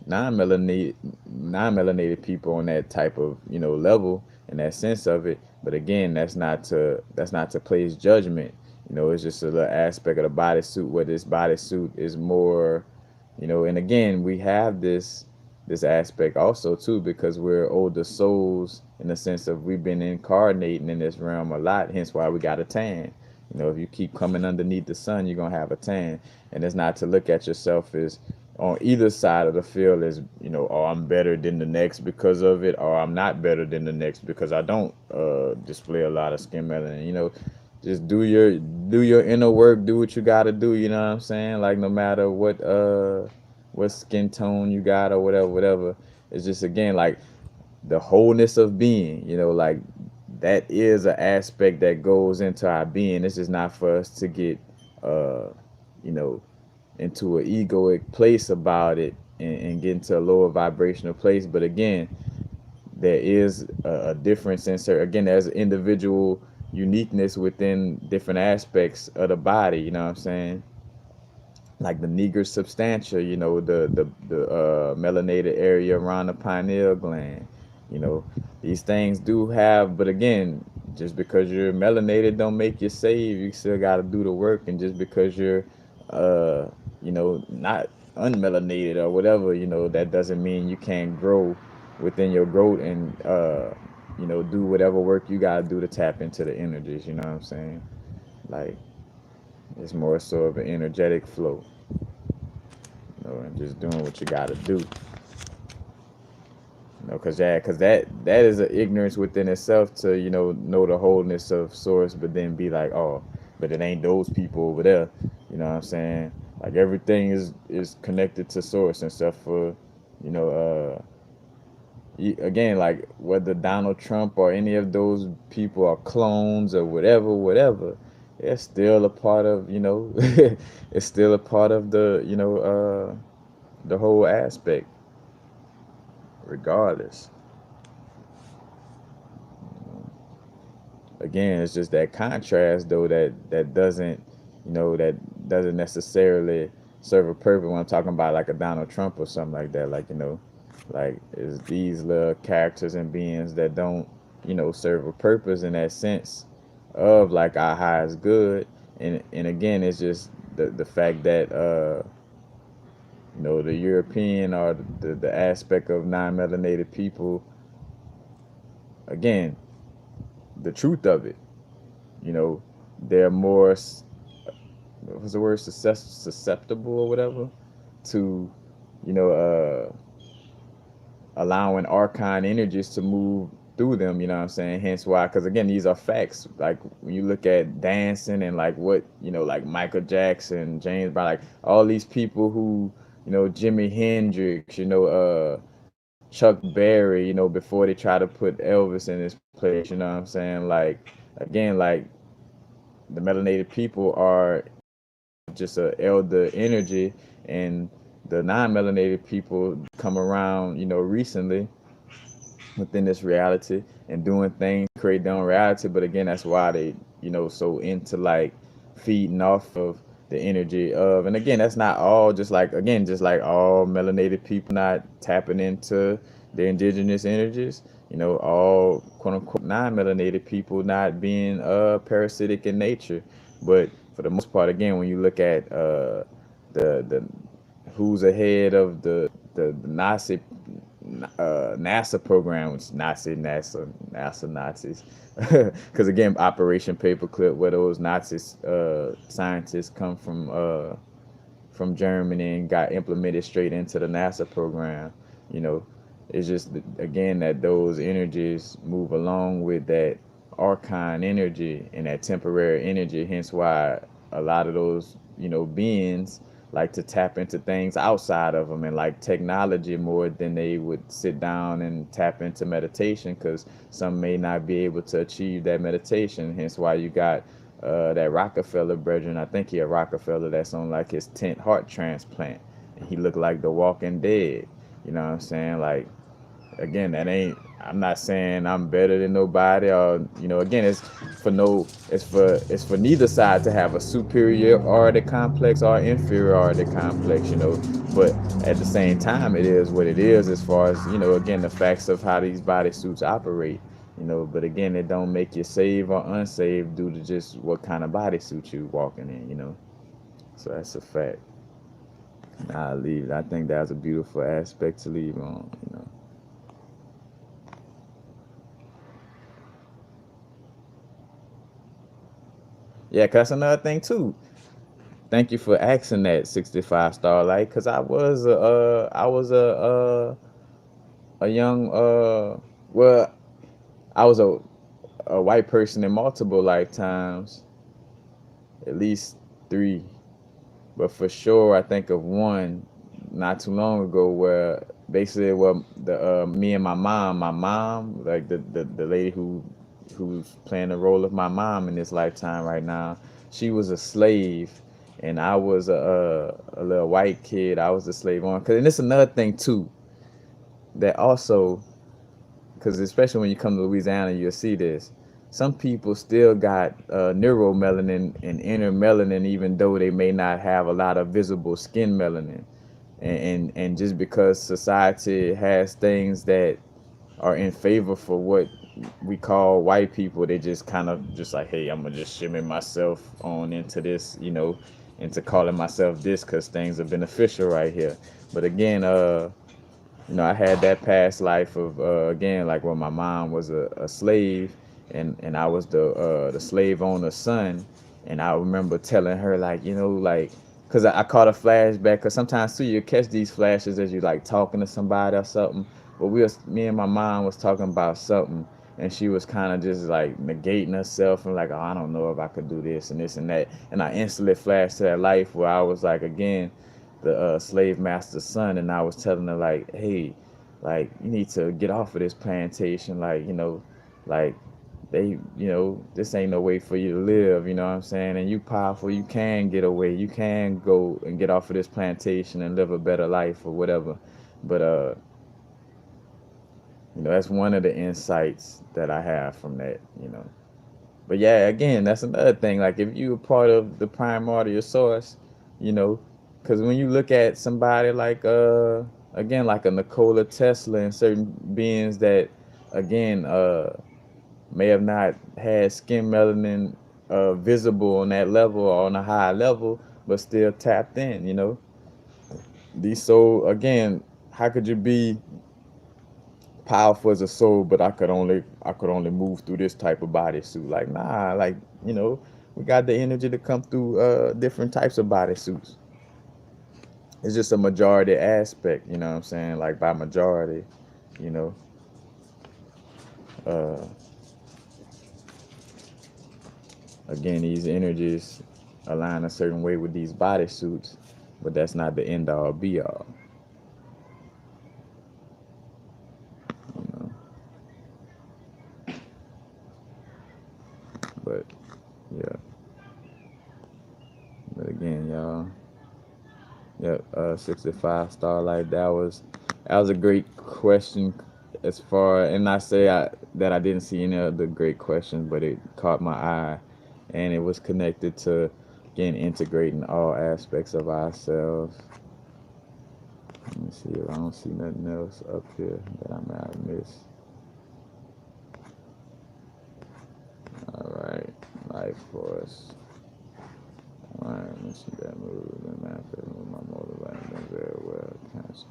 non-melanated non-melanated people on that type of level, in that sense of it. But again, that's not to place judgment. It's just a little aspect of the bodysuit, where this bodysuit is more, and again, we have this aspect also too, because we're older souls, in the sense of we've been incarnating in this realm a lot, hence why we got a tan. If you keep coming underneath the sun, you're gonna have a tan. And it's not to look at yourself as, on either side of the field, as, oh, I'm better than the next because of it, or I'm not better than the next because I don't display a lot of skin melanin. Just do your inner work, do what you gotta do, you know what I'm saying? Like, no matter what skin tone you got or whatever. It's just, again, like, the wholeness of being, like, that is an aspect that goes into our being. This is not for us to get uh you know into an egoic place about it, and get into a lower vibrational place. But again, there is a difference in certain, again, there's individual uniqueness within different aspects of the body, you know what I'm saying? Like the niger substantia, the melanated area around the pineal gland. You know, these things do have, but again, just because you're melanated don't make you save. You still got to do the work, and just because you're, not unmelanated or whatever, that doesn't mean you can't grow within your growth, and do whatever work you got to do to tap into the energies. You know what I'm saying? Like, it's more so of an energetic flow, and just doing what you got to do. Because that is an ignorance within itself, to know the wholeness of source, but then be like, oh, but it ain't those people over there. You know what I'm saying? Like, everything is connected to source, and stuff. For you know again, like, whether Donald Trump or any of those people are clones or whatever, it's still a part of, it's still a part of the whole aspect, regardless. Again, it's just that contrast, though, that doesn't necessarily serve a purpose. When I'm talking about, like, a Donald Trump or something like that, like, like, is these little characters and beings that don't serve a purpose, in that sense of, like, our highest good. And again, it's just the fact that the European, or the aspect of non-melanated people, again, the truth of it, you know they're more, what's the word, susceptible or whatever, to you know uh allowing archon energies to move through them. You know what I'm saying? Hence why, because again, these are facts. Like, when you look at dancing, and like, what, like Michael Jackson, James Brown, like, all these people who, Jimi Hendrix, Chuck Berry, before they try to put Elvis in his place. You know what I'm saying? Like, again, like, the melanated people are just a elder energy, and the non-melanated people come around, recently, within this reality, and doing things, create their own reality. But again, that's why they, so into, like, feeding off of the energy of, and again, that's not all, just like, again, just like all melanated people not tapping into their indigenous energies, all quote unquote non-melanated people not being parasitic in nature. But for the most part, again, when you look at the who's ahead of the Nazi NASA program, which not say NASA Nazis, because again, Operation Paperclip, where those Nazis scientists come from Germany and got implemented straight into the NASA program. You know, it's just again that those energies move along with that archon energy and that temporary energy. Hence why a lot of those beings like to tap into things outside of them and like technology more than they would sit down and tap into meditation, because some may not be able to achieve that meditation. Hence why you got that Rockefeller brethren, I think he a Rockefeller, that's on like his 10th heart transplant, and he looked like the Walking Dead. You know what I'm saying? Like, again, that ain't. I'm not saying I'm better than nobody, or again, it's for neither side to have a superiority complex or inferiority complex. But at the same time, it is what it is as far as again, the facts of how these bodysuits operate. But again, it don't make you saved or unsaved due to just what kind of bodysuit you walking in. So that's a fact. I leave. I think that's a beautiful aspect to leave on. Yeah, 'cause that's another thing too. Thank you for asking that 65 Starlight, because I was a young well, I was a white person in multiple lifetimes, at least three, but for sure I think of one not too long ago where basically, well, the me and my mom, like the lady who's playing the role of my mom in this lifetime right now, she was a slave, and I was a little white kid. I was a slave on, cause and it's another thing too that also, because especially when you come to Louisiana, you'll see this. Some people still got neuromelanin and inner melanin, even though they may not have a lot of visible skin melanin. And just because society has things that are in favor for what we call white people, they just kind of just like, hey, I'm gonna just shimmy myself on into this, into calling myself this because things are beneficial right here. But again, I had that past life of again, like when my mom was a slave, and I was the slave owner's son, and I remember telling her like, like, because I caught a flashback, because sometimes too you catch these flashes as you like talking to somebody or something. But me and my mom was talking about something, and she was kind of just like negating herself and like, oh, I don't know if I could do this and this and that, and I instantly flashed to that life where I was like, again, the slave master's son, and I was telling her like, hey, like, you need to get off of this plantation, like, like, they, this ain't no way for you to live, you know what I'm saying? And you powerful, you can get away, you can go and get off of this plantation and live a better life or whatever. But that's one of the insights that I have from that. But yeah, again, that's another thing. Like, if you a part of the primordial source, you know, because when you look at somebody like again, like a Nikola Tesla and certain beings that again may have not had skin melanin visible on that level or on a high level, but still tapped in. These so again, how could you be powerful as a soul, but I could only move through this type of bodysuit? Like, nah, like, we got the energy to come through different types of bodysuits. It's just a majority aspect, you know what I'm saying? Like, by majority, you know. Uh Again, these energies align a certain way with these bodysuits, but that's not the end all be all, you know. But yeah. But again, y'all. Yep, 65 Starlight. That was a great question. As far, and I say that I didn't see any other great questions, but it caught my eye, and it was connected to again integrating all aspects of ourselves. Let me see if I don't see nothing else up here that I might have missed. All right, life force. All right, let me see that move. The manifest with my motivating very well. Conscious.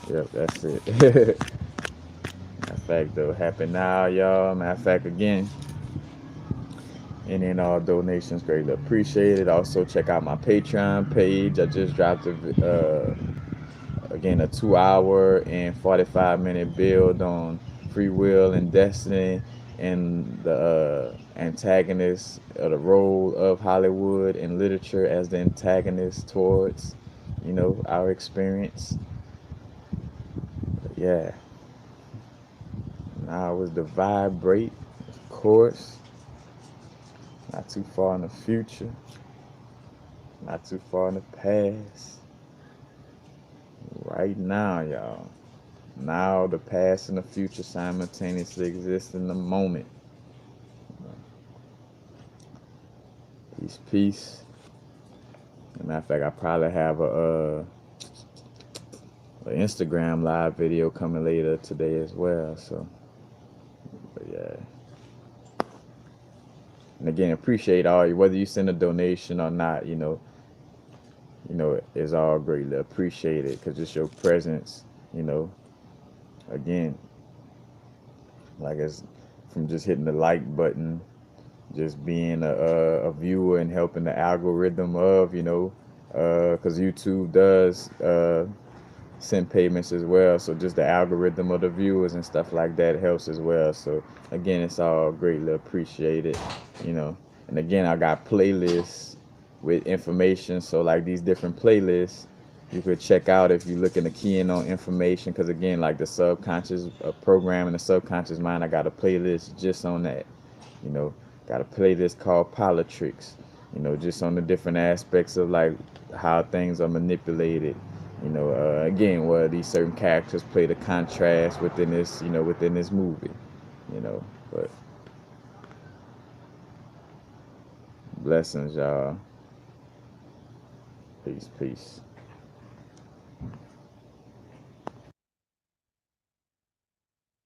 Yep, that's it. Matter of fact, though, happy now, y'all. Matter of fact, again, and then all donations greatly appreciated. Also, check out my Patreon page. I just dropped again a 2 hour and 45 minute build on free will and destiny and the antagonist or the role of Hollywood and literature as the antagonist towards our experience. But yeah, now is the vibrate, of course, not too far in the future, not too far in the past, right now, y'all. Now the past and the future simultaneously exist in the moment. Peace, peace. As a matter of fact, I probably have a Instagram live video coming later today as well. So, but yeah. And again, appreciate all you, whether you send a donation or not. Is all greatly appreciated because just your presence. Again, like it's from just hitting the like button, just being a viewer and helping the algorithm of because YouTube does send payments as well, so just the algorithm of the viewers and stuff like that helps as well. So again, it's all greatly appreciated. And again, I got playlists with information, so like these different playlists you could check out if you're looking to key in on information, because again, like the subconscious program and the subconscious mind, I got a playlist just on that. you know got a playlist called Politricks, just on the different aspects of like how things are manipulated, again, where these certain characters play the contrast within this movie, but blessings, y'all. Peace, peace.